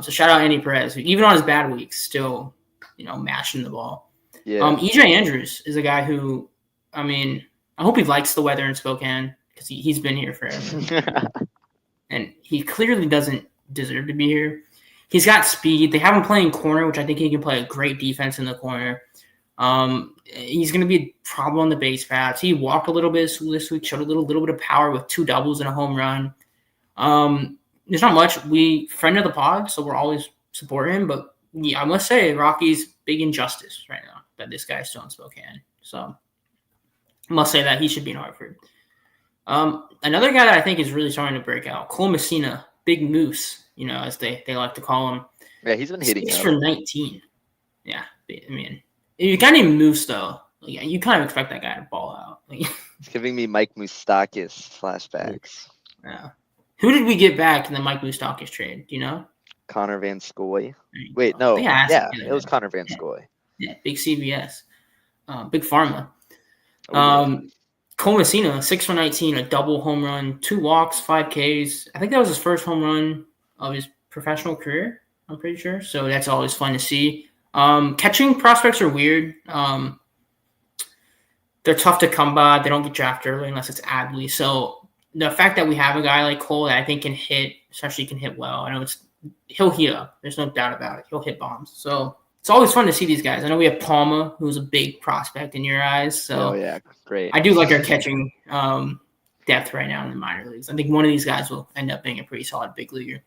So shout out Andy Perez, who even on his bad weeks still, mashing the ball. Yeah. EJ Andrews is a guy who, I mean, I hope he likes the weather in Spokane because he's been here forever. And he clearly doesn't deserve to be here. He's got speed. They have him playing corner, which I think he can play a great defense in the corner. He's going to be a problem on the base paths. He walked a little bit this week, showed a little bit of power with 2 doubles and a home run. There's not much. We friend of the pod, so we're always supporting him. But yeah, I must say, Rockies, big injustice right now that this guy's still in Spokane. So I must say that he should be in Hartford. Another guy that I think is really starting to break out, Cole Messina, Big Moose, as they like to call him. Yeah, he's been hitting 6 for 19. Yeah, I mean, you got named Moose though. You kind of expect that guy to ball out. It's giving me Mike Moustakas flashbacks. Yeah. Who did we get back in the Mike Moustakas trade? Do you know? Connor Van Scoy. Wait, no. Yeah, it was Connor Van Scoy. Yeah, big CBS. Big Pharma. Cole Messina, 6 for 19, a double home run, 2 walks, 5 Ks. I think that was his first home run of his professional career, I'm pretty sure. So that's always fun to see. Catching prospects are weird. They're tough to come by. They don't get drafted early unless it's Adley. So the fact that we have a guy like Cole that I think can hit, especially can hit well. I know he'll heat up. There's no doubt about it. He'll hit bombs. So it's always fun to see these guys. I know we have Palma, who's a big prospect in your eyes. So yeah, great. I do like our catching depth right now in the minor leagues. I think one of these guys will end up being a pretty solid big leaguer.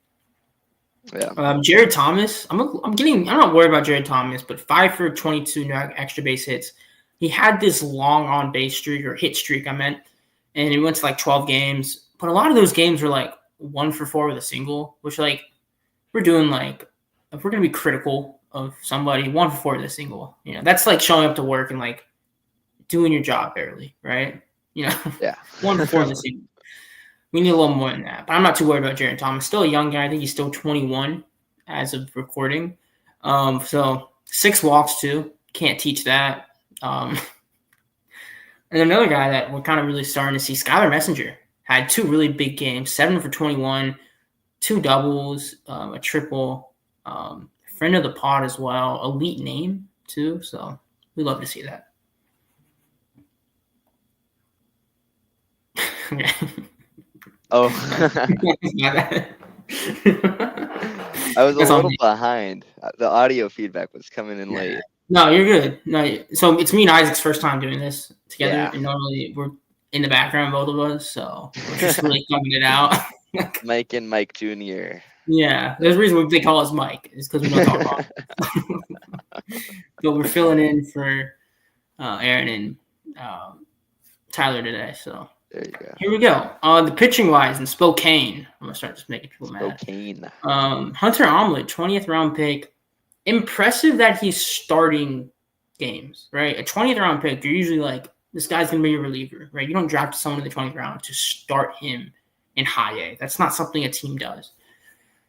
Yeah. Jared Thomas. I'm not worried about Jared Thomas, but 5 for 22 extra base hits. He had this long on base streak or hit streak, I meant, and he went to like 12 games. But a lot of those games were like 1 for 4 with a single, which like we're doing like if we're gonna be critical of somebody, 1 for 4 with a single. That's like showing up to work and like doing your job barely, right? Yeah. 1 for 4 with a single. We need a little more than that. But I'm not too worried about Jared Thomas. Still a young guy. I think he's still 21 as of recording. So 6 walks too. Can't teach that. And another guy that we're kind of really starting to see, Skylar Messenger, had 2 really big games, 7 for 21, 2 doubles, a triple, friend of the pod as well, elite name too. So we love to see that. Okay. Oh. I was a little behind. The audio feedback was coming in late. No, you're good. No, so it's me and Isaac's first time doing this together, Yeah. and normally we're in the background, both of us, so we're just really coming it out. Mike and Mike Jr. Yeah, there's a reason they call us Mike. It's because we don't talk about it. But we're filling in for Aaron and Tyler today, so there you go. Here we go. The pitching wise in Spokane, I'm gonna start just making people mad. Spokane. Hunter Omelet, 20th round pick. Impressive that he's starting games, right? A 20th round pick, you're usually like, this guy's going to be a reliever, right? You don't draft someone in the 20th round to start him in high A. That's not something a team does.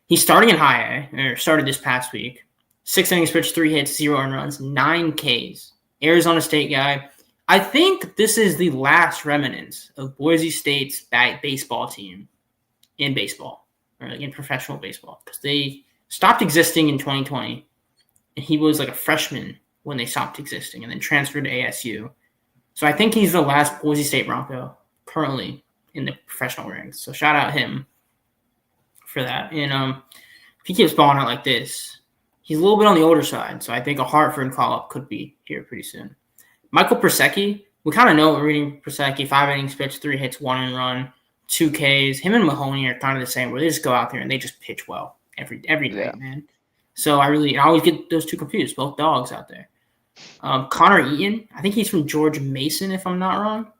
He's starting in high A, or started this past week. 6 innings pitched, 3 hits, 0 earned runs, 9 Ks. Arizona State guy. I think this is the last remnants of Boise State's baseball team in baseball, or in professional baseball, because they stopped existing in 2020, and he was like a freshman when they stopped existing, and then transferred to ASU. So I think he's the last Boise State Bronco currently in the professional ranks. So shout out him for that. And if he keeps balling out like this, he's a little bit on the older side. So I think a Hartford call-up could be here pretty soon. Michael Persecki, we kind of know what we're reading Persecki. 5 innings pitched, 3 hits, 1 earned run, 2 Ks. Him and Mahoney are kind of the same, where they just go out there and they just pitch well every night, man. So I always get those two confused, both dogs out there. Connor Eaton, I think he's from George Mason, if I'm not wrong.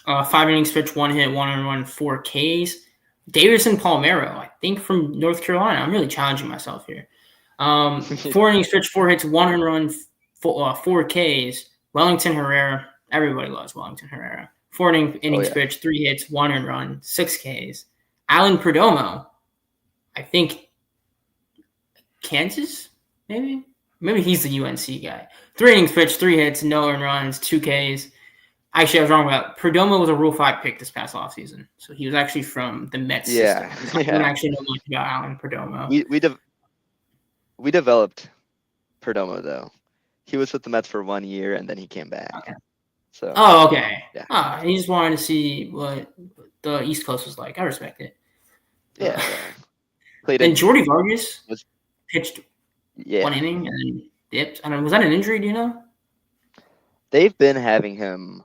5 innings pitched, 1 hit, 1 earned run, 4 Ks. Davison Palmero, I think from North Carolina. I'm really challenging myself here. 4 innings pitched, 4 hits, 1 earned run, 4 Ks. Wellington Herrera, everybody loves Wellington Herrera. 4 innings pitched, 3 hits, 1 earned run, 6 Ks. Alan Perdomo, I think Kansas, maybe? Maybe he's the UNC guy. 3 innings pitched, 3 hits, no earned runs, 2 Ks. Actually, I was wrong about Perdomo was a Rule 5 pick this past offseason. So he was actually from the Mets system. I don't actually know much about Alan Perdomo. We developed Perdomo, though. He was with the Mets for 1 year, and then he came back. Okay. So. Oh, okay. Yeah. He just wanted to see what the East Coast was like. I respect it. Yeah. Then Jordy Vargas pitched 1 inning and then dipped. I don't know, was that an injury? Do you know? They've been having him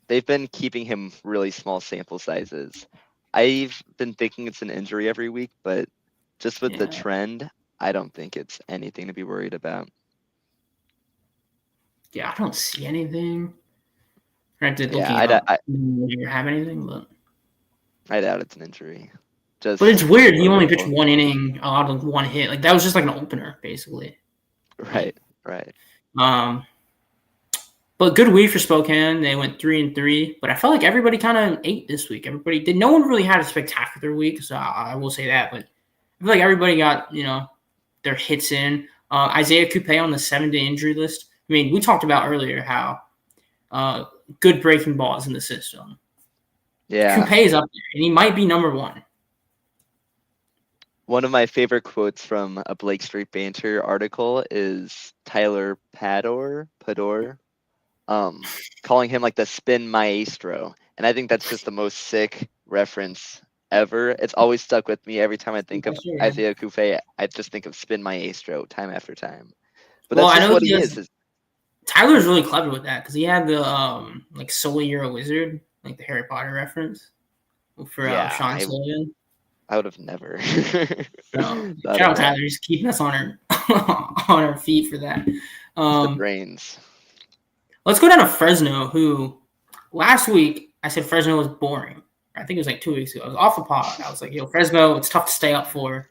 they've been keeping him really small sample sizes. I've been thinking it's an injury every week, but just with the trend, I don't think it's anything to be worried about. Yeah, I don't see anything. I have anything, but I doubt it's an injury. But it's weird. He only pitched 1 inning, allowed 1 hit. Like that was just like an opener, basically. Right. But good week for Spokane. They went 3-3. But I felt like everybody kind of ate this week. No one really had a spectacular week, so I will say that. But I feel like everybody got their hits in. Isaiah Coupe on the 7-day injury list. I mean, we talked about earlier how good breaking balls in the system. Yeah, Coupe is up there, and he might be number 1. One of my favorite quotes from a Blake Street Banter article is Tyler Pador, calling him like the spin maestro. And I think that's just the most sick reference ever. It's always stuck with me every time I think of Isaiah Coupe. I just think of spin maestro time after time. But that's just what he is. Tyler's really clever with that because he had the like Soul You're a Wizard, like the Harry Potter reference for Sean Sullivan. I would have never. Shout out Tyler, just keeping us on our feet for that. The brains. Let's go down to Fresno, who last week I said Fresno was boring. I think it was like 2 weeks ago. I was off the pod. I was like, Fresno, it's tough to stay up for.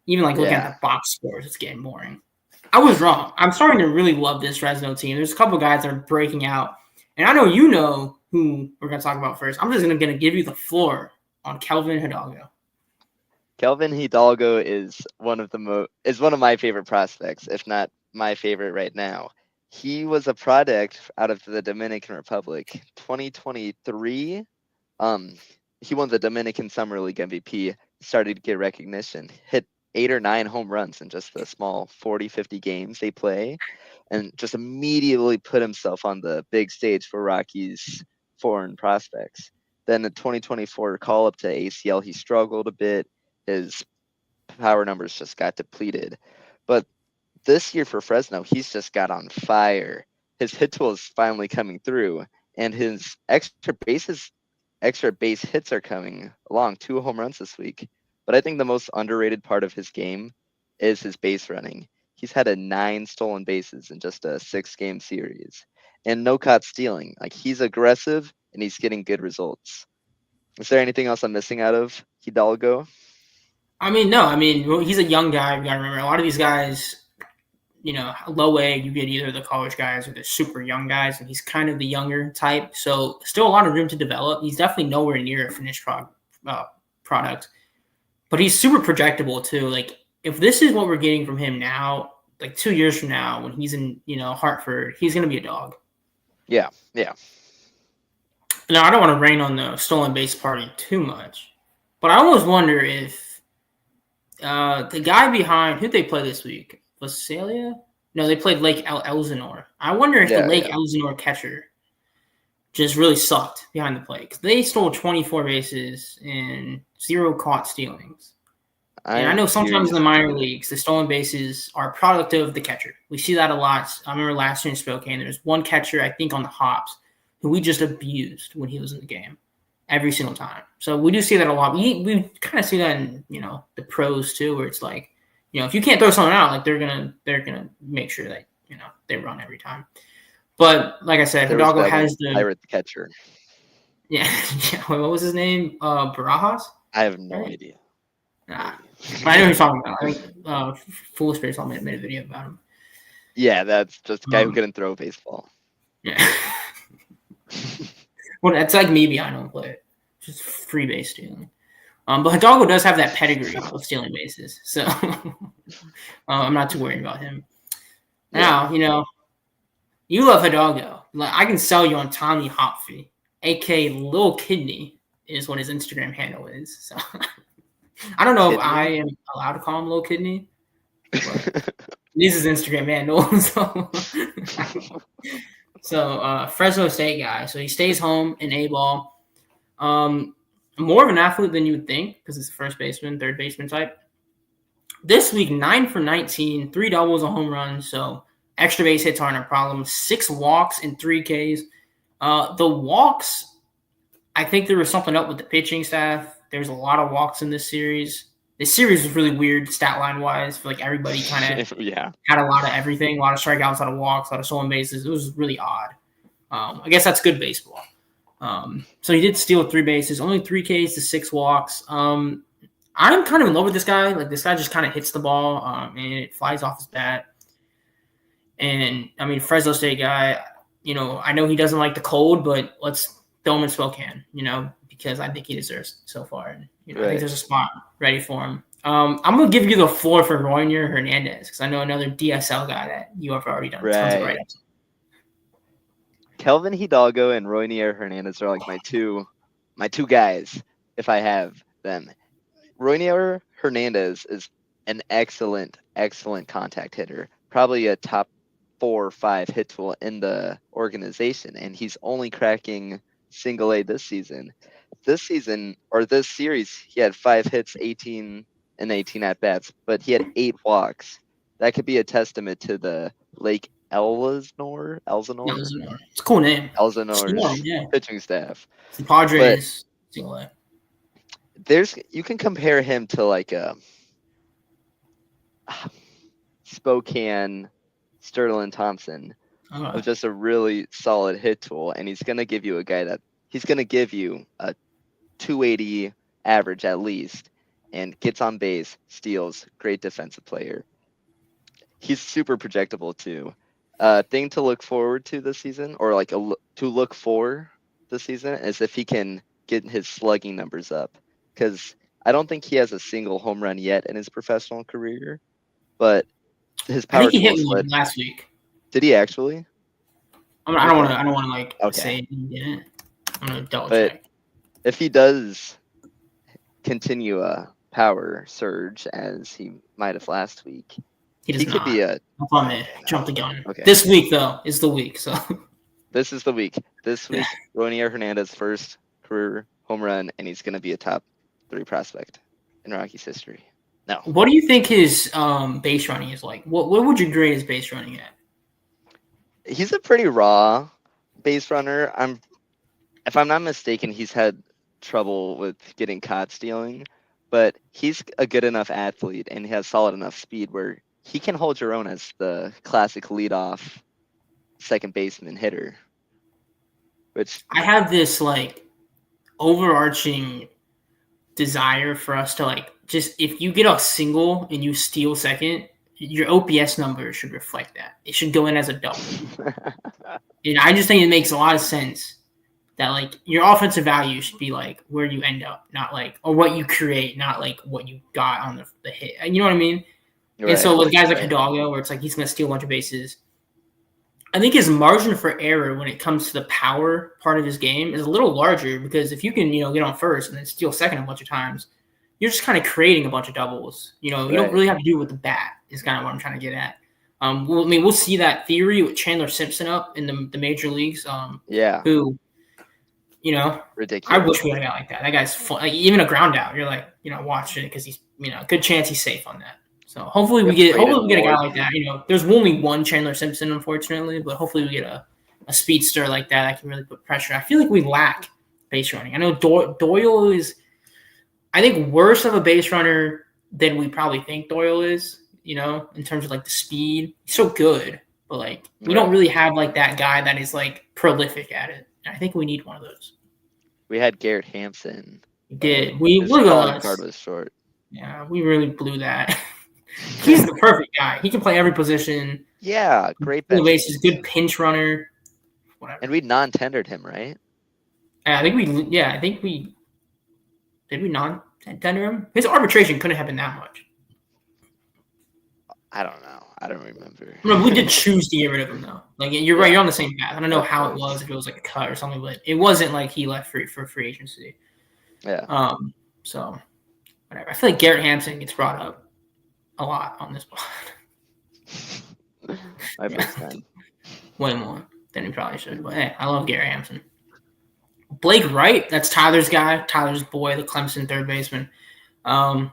Even like looking at the box scores, it's getting boring. I was wrong. I'm starting to really love this Fresno team. There's a couple guys that are breaking out. And I know you know who we're going to talk about first. I'm just going to give you the floor on Kelvin Hildalgo. Kelvin Hildalgo is one of my favorite prospects, if not my favorite right now. He was a product out of the Dominican Republic. 2023, he won the Dominican Summer League MVP, started to get recognition, hit 8 or 9 home runs in just the small 40, 50 games they play, and just immediately put himself on the big stage for Rockies foreign prospects. Then the 2024 call-up to ACL, he struggled a bit. His power numbers just got depleted. But this year for Fresno, he's just got on fire. His hit tool is finally coming through, and his extra base hits are coming along. 2 home runs this week. But I think the most underrated part of his game is his base running. He's had 9 stolen bases in just a 6-game series, and no caught stealing. Like, he's aggressive, and he's getting good results. Is there anything else I'm missing out of Hidalgo? No. He's a young guy. You got to remember, a lot of these guys, low A, you get either the college guys or the super young guys, and he's kind of the younger type. So still a lot of room to develop. He's definitely nowhere near a finished product. But he's super projectable too. Like if this is what we're getting from him now, like 2 years from now when he's in, Hartford, he's gonna be a dog. Yeah. Now I don't want to rain on the stolen base party too much, but I almost wonder if the guy behind who they play this week, Visalia? No, they played Lake Elsinore. I wonder if the Lake Elsinore catcher just really sucked behind the plate because they stole 24 bases and 0 caught stealings. And I know sometimes in the minor leagues, the stolen bases are a product of the catcher. We see that a lot. I remember last year in Spokane, there was one catcher, I think, on the hops who we just abused when he was in the game every single time. So we do see that a lot. We kind of see that in, the pros too, where it's like, if you can't throw someone out, like they're gonna make sure that, they run every time. But like I said, Hidalgo has the pirate the catcher. Yeah. What was his name? Barajas? I have no idea. Nah. But I know who you're talking about. I think Foolish Baseball made a video about him. Yeah, that's just a guy who couldn't throw a baseball. Yeah. Well, it's like me behind home plate. Just free base stealing. But Hidalgo does have that pedigree of stealing bases. So I'm not too worried about him. Now, you love Hidalgo. Like, I can sell you on Tommy Hopfy, a.k.a. Lil Kidney, is what his Instagram handle is. So I don't know if I am allowed to call him Lil Kidney. This is Instagram handle. So Fresno State guy. So he stays home in A-ball. More of an athlete than you would think because it's a first baseman, third baseman type. This week, 9 for 19, 3 doubles, a home run. So extra base hits aren't a problem. 6 walks and 3 Ks. The walks, I think there was something up with the pitching staff. There's a lot of walks in this series. This series was really weird stat line wise. I feel like everybody kind of had a lot of everything, a lot of strikeouts, a lot of walks, a lot of stolen bases. It was really odd. I guess that's good baseball. So he did steal 3 bases, only 3 Ks to 6 walks. I'm kind of in love with this guy. Like, this guy just kind of hits the ball and it flies off his bat. And, I mean, Fresno State guy, I know he doesn't like the cold, but let's throw him in Spokane, because I think he deserves it so far. And, I think there's a spot ready for him. I'm going to give you the floor for Roinier Hernandez because I know another DSL guy that you have already done tons of write-ups. Kelvin Hidalgo and Roinier Hernandez are like my two guys if I have them. Roinier Hernandez is an excellent contact hitter, probably a top 4 or 5 hit tool in the organization, and he's only cracking single A this season. This series, he had 5 hits, 18 at bats, but he had 8 walks. That could be a testament to the Lake Elsinore. It's a cool name. Elsinore's pitching staff. It's the Padres. Single A. You can compare him to like a Spokane Sterling Thompson of just a really solid hit tool, and he's going to give you he's going to give you a 280 average at least, and gets on base, steals, great defensive player. He's super projectable too. Thing to look forward to this season, or like to look for this season, is if he can get his slugging numbers up, because I don't think he has a single home run yet in his professional career, but his power. I think he hit one last week. Did he actually? I don't want to say he didn't. I'm gonna double check. If he does continue a power surge as he might have last week, he could be a. I'm gonna jump the gun. Okay. This week though is the week, so. This is the week. This week, Roinier Hernandez first career home run, and he's gonna be a top 3 prospect in Rockies history. No. What do you think his base running is like? What would you grade his base running at? He's a pretty raw base runner. If I'm not mistaken, he's had trouble with getting caught stealing, but he's a good enough athlete and he has solid enough speed where he can hold your own as the classic leadoff second baseman hitter. Which I have this like overarching desire for us to like just if you get a single and you steal second, your OPS number should reflect that. It should go in as a double. And I just think it makes a lot of sense. that like your offensive value should be like where you end up, not like or what you create, not like what you got on the hit. You know what I mean? Right. And so with guys like Hidalgo, where it's like he's going to steal a bunch of bases, I think his margin for error when it comes to the power part of his game is a little larger because if you can, get on first and then steal second a bunch of times, you're just kind of creating a bunch of doubles. You don't really have to do it with the bat is kind of what I'm trying to get at. We'll see that theory with Chandler Simpson up in the major leagues. Who, ridiculous. I wish we had a guy like that. That guy's fun. Like, even a ground out, you're like, watching it because he's, good chance he's safe on that. So hopefully we get a guy like that. There's only one Chandler Simpson, unfortunately, but hopefully we get a speedster like that can really put pressure. I feel like we lack base running. I know Doyle is, I think, worse of a base runner than we probably think Doyle is. In terms of like the speed, he's so good, but like we don't really have like that guy that is like prolific at it. And I think we need one of those. We had Garrett Hampson. We did. His calling card was short. Yeah, we really blew that. He's the perfect guy. He can play every position. Yeah, great bench. Bases, good pinch runner. Whatever. And we non-tendered him, right? I think we did we non-tender him? His arbitration couldn't have been that much. I don't know. I don't remember. No, we did choose to get rid of him though. Like you're right, you're on the same path. I don't know how it was, if it was like a cut or something, but it wasn't like he left for free agency. Yeah. So whatever. I feel like Garrett Hampson gets brought up a lot on this pod. My first time. Way more than he probably should. But hey, I love Garrett Hampson. Blake Wright, that's Tyler's guy. Tyler's boy, the Clemson third baseman. 5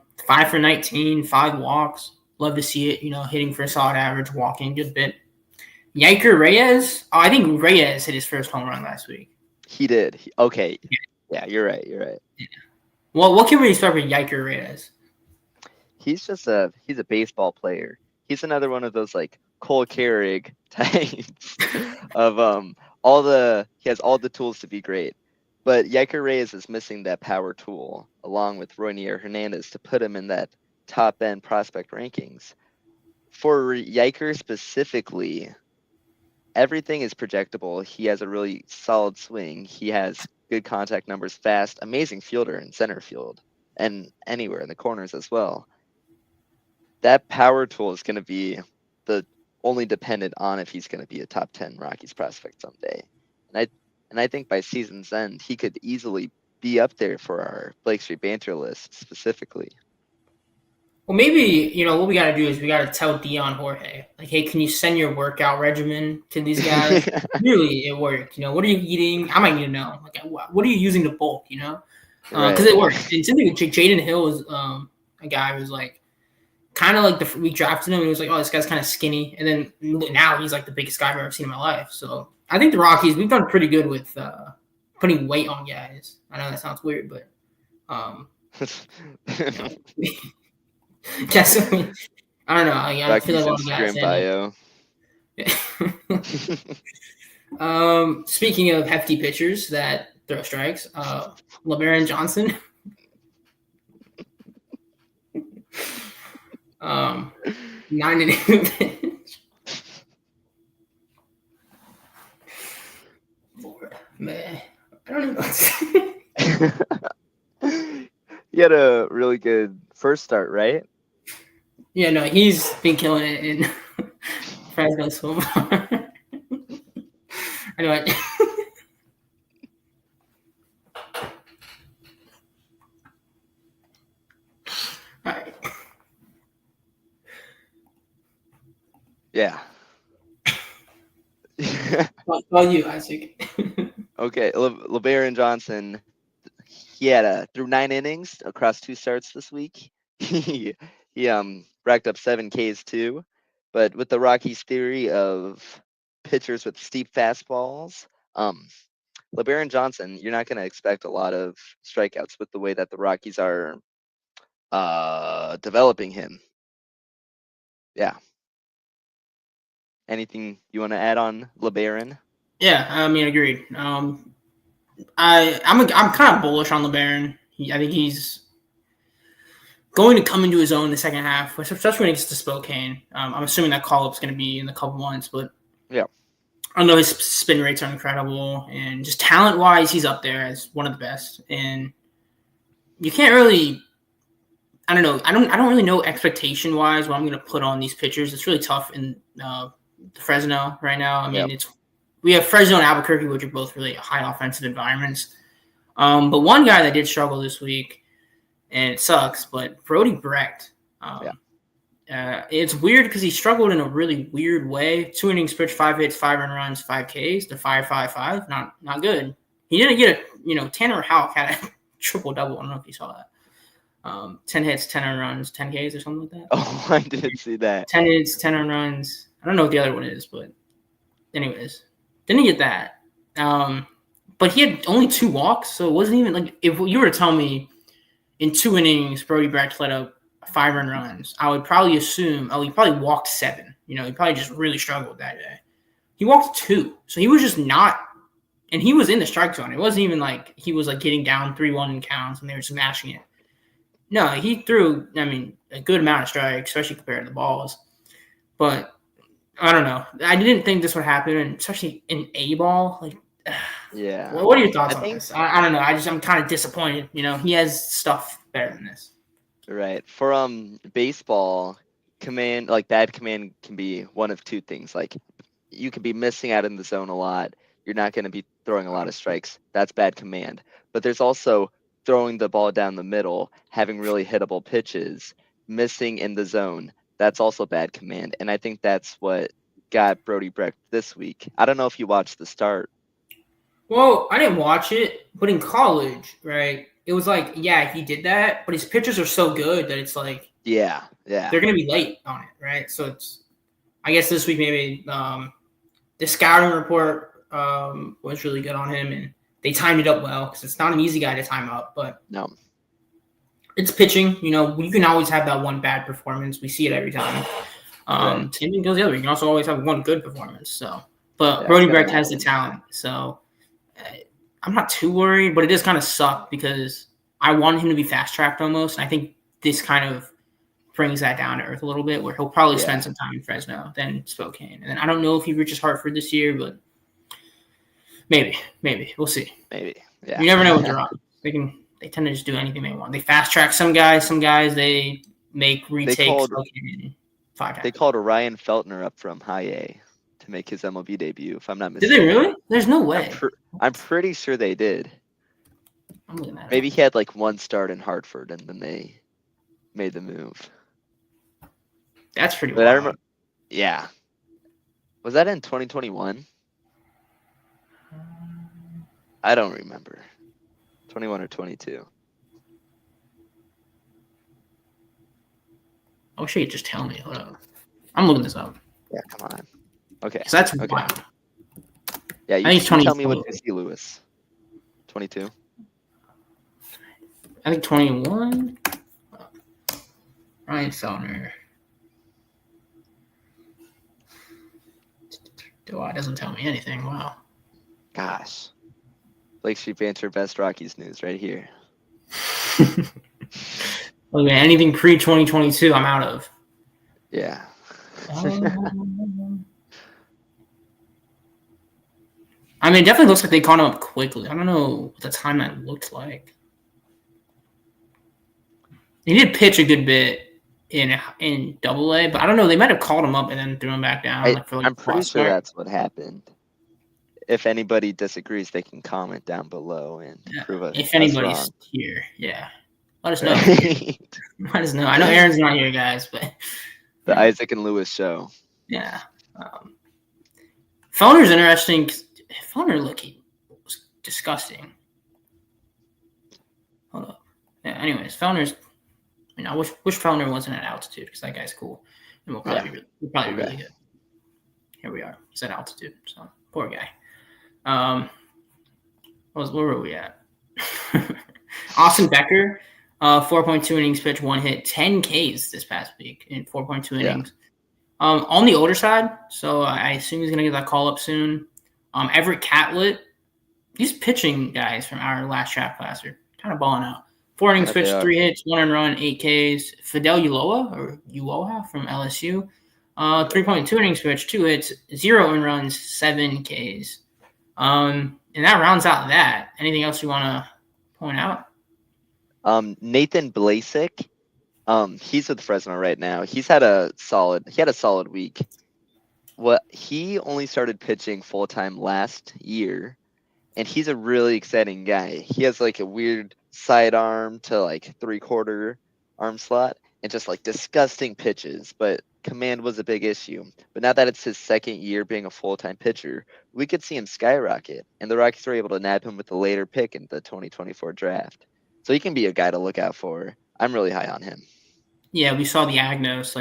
for 19, 5 walks. Love to see it, hitting for a solid average, walking a good bit. Yiker Reyes. I think Reyes hit his first home run last week. He did. Okay. Yeah, you're right. Yeah. Well, what can we expect with Yiker Reyes? He's a baseball player. He's another one of those like Cole Carrig types of he has all the tools to be great. But Yiker Reyes is missing that power tool along with Roinier Hernandez to put him in that top end prospect rankings. For Yiker specifically, everything is projectable. He has a really solid swing. He has good contact numbers, fast, amazing fielder in center field and anywhere in the corners as well. That power tool is going to be the only dependent on if he's going to be a top 10 Rockies prospect someday. And I think by season's end, he could easily be up there for our Blake Street Banter list specifically. Well, maybe, what we got to do is we got to tell Dion Jorge, like, hey, can you send your workout regimen to these guys? Really, it worked. What are you eating? I might need to know. Like, what are you using to bulk, Because it worked. And something Jaden Hill was a guy who was like, kind of like we drafted him and he was like, oh, this guy's kind of skinny. And then now he's like the biggest guy I've ever seen in my life. So I think the Rockies, we've done pretty good with putting weight on guys. I know that sounds weird, but yes, I don't know. I feel like a lot of guys. Yeah. Speaking of hefty pitchers that throw strikes, LeBaron Johnson. 9 inning pitch. Lord, man, I don't know. He had a really good first start, right? Yeah, no, he's been killing it in Fresno so far. Anyway. All right. Yeah. Well, you, Isaac. Okay, LeBaron Johnson, he had through 9 innings across 2 starts this week. He racked up 7 Ks too. But with the Rockies theory of pitchers with steep fastballs, LeBaron Johnson, you're not going to expect a lot of strikeouts with the way that the Rockies are developing him. Yeah. Anything you want to add on LeBaron? Yeah, I mean, agreed. I'm kind of bullish on LeBaron. I think he's going to come into his own in the second half, especially when he gets to Spokane. I'm assuming that call-up's going to be in a couple months, but yeah, I know his spin rates are incredible, and just talent-wise, he's up there as one of the best. And you can't really, I don't know, I don't really know expectation-wise what I'm going to put on these pitchers. It's really tough in Fresno right now. I mean, we have Fresno and Albuquerque, which are both really high offensive environments. But one guy that did struggle this week, and it sucks, but Brody Brecht. It's weird because he struggled in a really weird way. 2 innings pitched, 5 hits, 5 earned runs, 5 Ks. The 5.55, not good. He didn't get Tanner Houck had a triple double. I don't know if you saw that. 10 hits, 10 earned runs, 10 Ks or something like that. Oh, I didn't see that. 10 hits, 10 earned runs. I don't know what the other one is, but anyways, didn't get that. But he had only 2 walks, so it wasn't even like if you were to tell me in 2 innings Brody Brecht let up 5 earned runs, I would probably assume, he probably walked 7. He probably just really struggled that day. He walked 2, so he was just not, and he was in the strike zone. It wasn't even like he was like getting down 3-1 in counts and they were smashing it. No, he threw, a good amount of strikes, especially compared to the balls. But I don't know. I didn't think this would happen, and especially in A ball. Like, yeah. What are your thoughts on this? I don't know. I'm kind of disappointed. He has stuff better than this. Right. For baseball, bad command can be one of 2 things. Like, you could be missing out in the zone a lot. You're not going to be throwing a lot of strikes. That's bad command. But there's also throwing the ball down the middle, having really hittable pitches, missing in the zone. That's also bad command. And I think that's what got Brody Brecht this week. I don't know if you watched the start. Well, I didn't watch it, but in college, right, it was like, yeah, he did that, but his pitches are so good that it's like, yeah, they're going to be late on it, right? So it's, I guess this week maybe the scouting report was really good on him, and they timed it up well because it's not an easy guy to time up, but no, it's pitching. You can always have that one bad performance. We see it every time. Same thing goes the other way. You can also always have one good performance. So, but Brody Brecht has the talent, so I'm not too worried. But it does kind of suck because I want him to be fast tracked almost, and I think this kind of brings that down to earth a little bit, where he'll probably spend some time in Fresno, then Spokane, and then I don't know if he reaches Hartford this year, but maybe we'll see. Maybe, yeah. You never know with the Rockies. They tend to just do anything they want. They fast track some guys. Some guys they make retakes. They called Ryan Feltner up from High A to make his MLB debut, if I'm not mistaken. Did they really? There's no way. I'm pretty sure they did. I'm looking at it. Maybe he had like 1 start in Hartford, and then they made the move. That's pretty. But I remember. Yeah. Was that in 2021? I don't remember. 21 or 22. I wish you could just tell me. Hold up. I'm looking this up. Yeah, come on. Okay. So that's wild. Yeah, you can tell me what you see, Lewis. 22. I think 21. Ryan Feltner. It doesn't tell me anything. Wow. Gosh. Lake Street Banter, best Rockies news right here. Look, man, anything pre-2022, I'm out of. Yeah. It definitely looks like they caught him up quickly. I don't know what the timeline looked like. He did pitch a good bit in Double-A, but I don't know. They might have called him up and then threw him back down. I'm pretty sure that's what happened. If anybody disagrees, they can comment down below and prove us. If anybody's wrong here, let us know. Let us know. I know Aaron's not here, guys, but the Isaac and Lewis show. Yeah. Feltner's interesting. Feltner looking was disgusting. Hold up. Yeah. Anyways, Feltner's. I wish Feltner wasn't at altitude because that guy's cool, and we'll probably be really good. Here we are. He's at altitude, so poor guy. Where were we at? Austin Becker, 4.2 innings pitched, 1 hit, 10 Ks this past week in 4.2 innings. On the older side, so I assume he's going to get that call up soon. Everett Catlett, these pitching guys from our last draft class are kind of balling out. 4 innings pitched, 3 hits, 1 earned run, 8 Ks. Fidel Ulloa from LSU, 3.2 innings pitched, 2 hits, 0 earned runs, 7 Ks. And that rounds out that. Anything else you want to point out? Nathan Blasek. He's with Fresno right now. He had a solid week. He only started pitching full time last year, and he's a really exciting guy. He has like a weird sidearm to like 3/4 arm slot and just like disgusting pitches, but command was a big issue. But now that it's his second year being a full-time pitcher, we could see him skyrocket, and the Rockies were able to nab him with the later pick in the 2024 draft. So he can be a guy to look out for. I'm really high on him. Yeah, we saw the Agnos,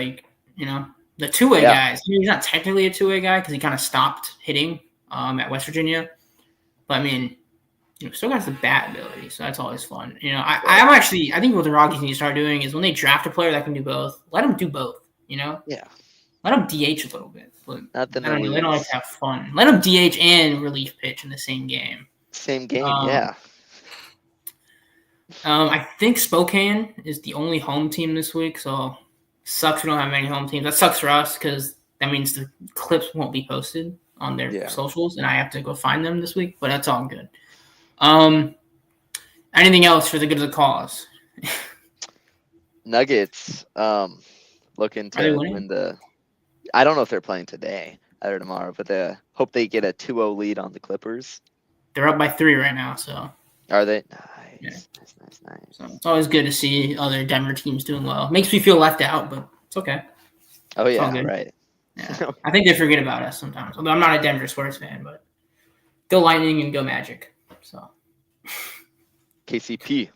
the two-way guys. I mean, he's not technically a two-way guy because he kind of stopped hitting at West Virginia. But, I mean, still got the bat ability, so that's always fun. I think what the Rockies need to start doing is when they draft a player that can do both, let them do both, Yeah. Let them DH a little bit. But Not the they don't like to have fun. Let them DH and relief pitch in the same game. Yeah. I think Spokane is the only home team this week, so sucks we don't have many home teams. That sucks for us because that means the clips won't be posted on their socials, and I have to go find them this week, but that's all good. Anything else for the good of the cause? Nuggets looking to win the – I don't know if they're playing today or tomorrow, but they hope they get a 2-0 lead on the Clippers. They're up by 3 right now, so. Are they? Nice. Nice. So it's always good to see other Denver teams doing well. Makes me feel left out, but it's okay. Oh, yeah, right. Yeah. I think they forget about us sometimes. Although I'm not a Denver sports fan, but go Lightning and go Magic. So KCP.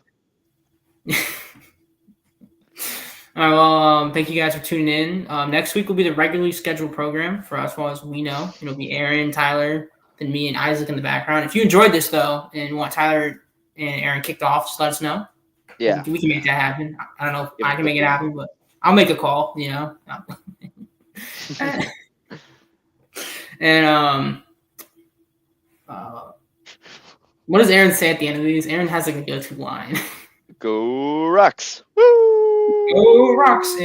All right, well, thank you guys for tuning in. Next week will be the regularly scheduled program for as far as we know. It'll be Aaron, Tyler, then me and Isaac in the background. If you enjoyed this, though, and want Tyler and Aaron kicked off, just let us know. Yeah. We can make that happen. I don't know if I can make it happen, but I'll make a call, And what does Aaron say at the end of these? Aaron has like a go-to line. Go Rocks! Woo! Go Rocks!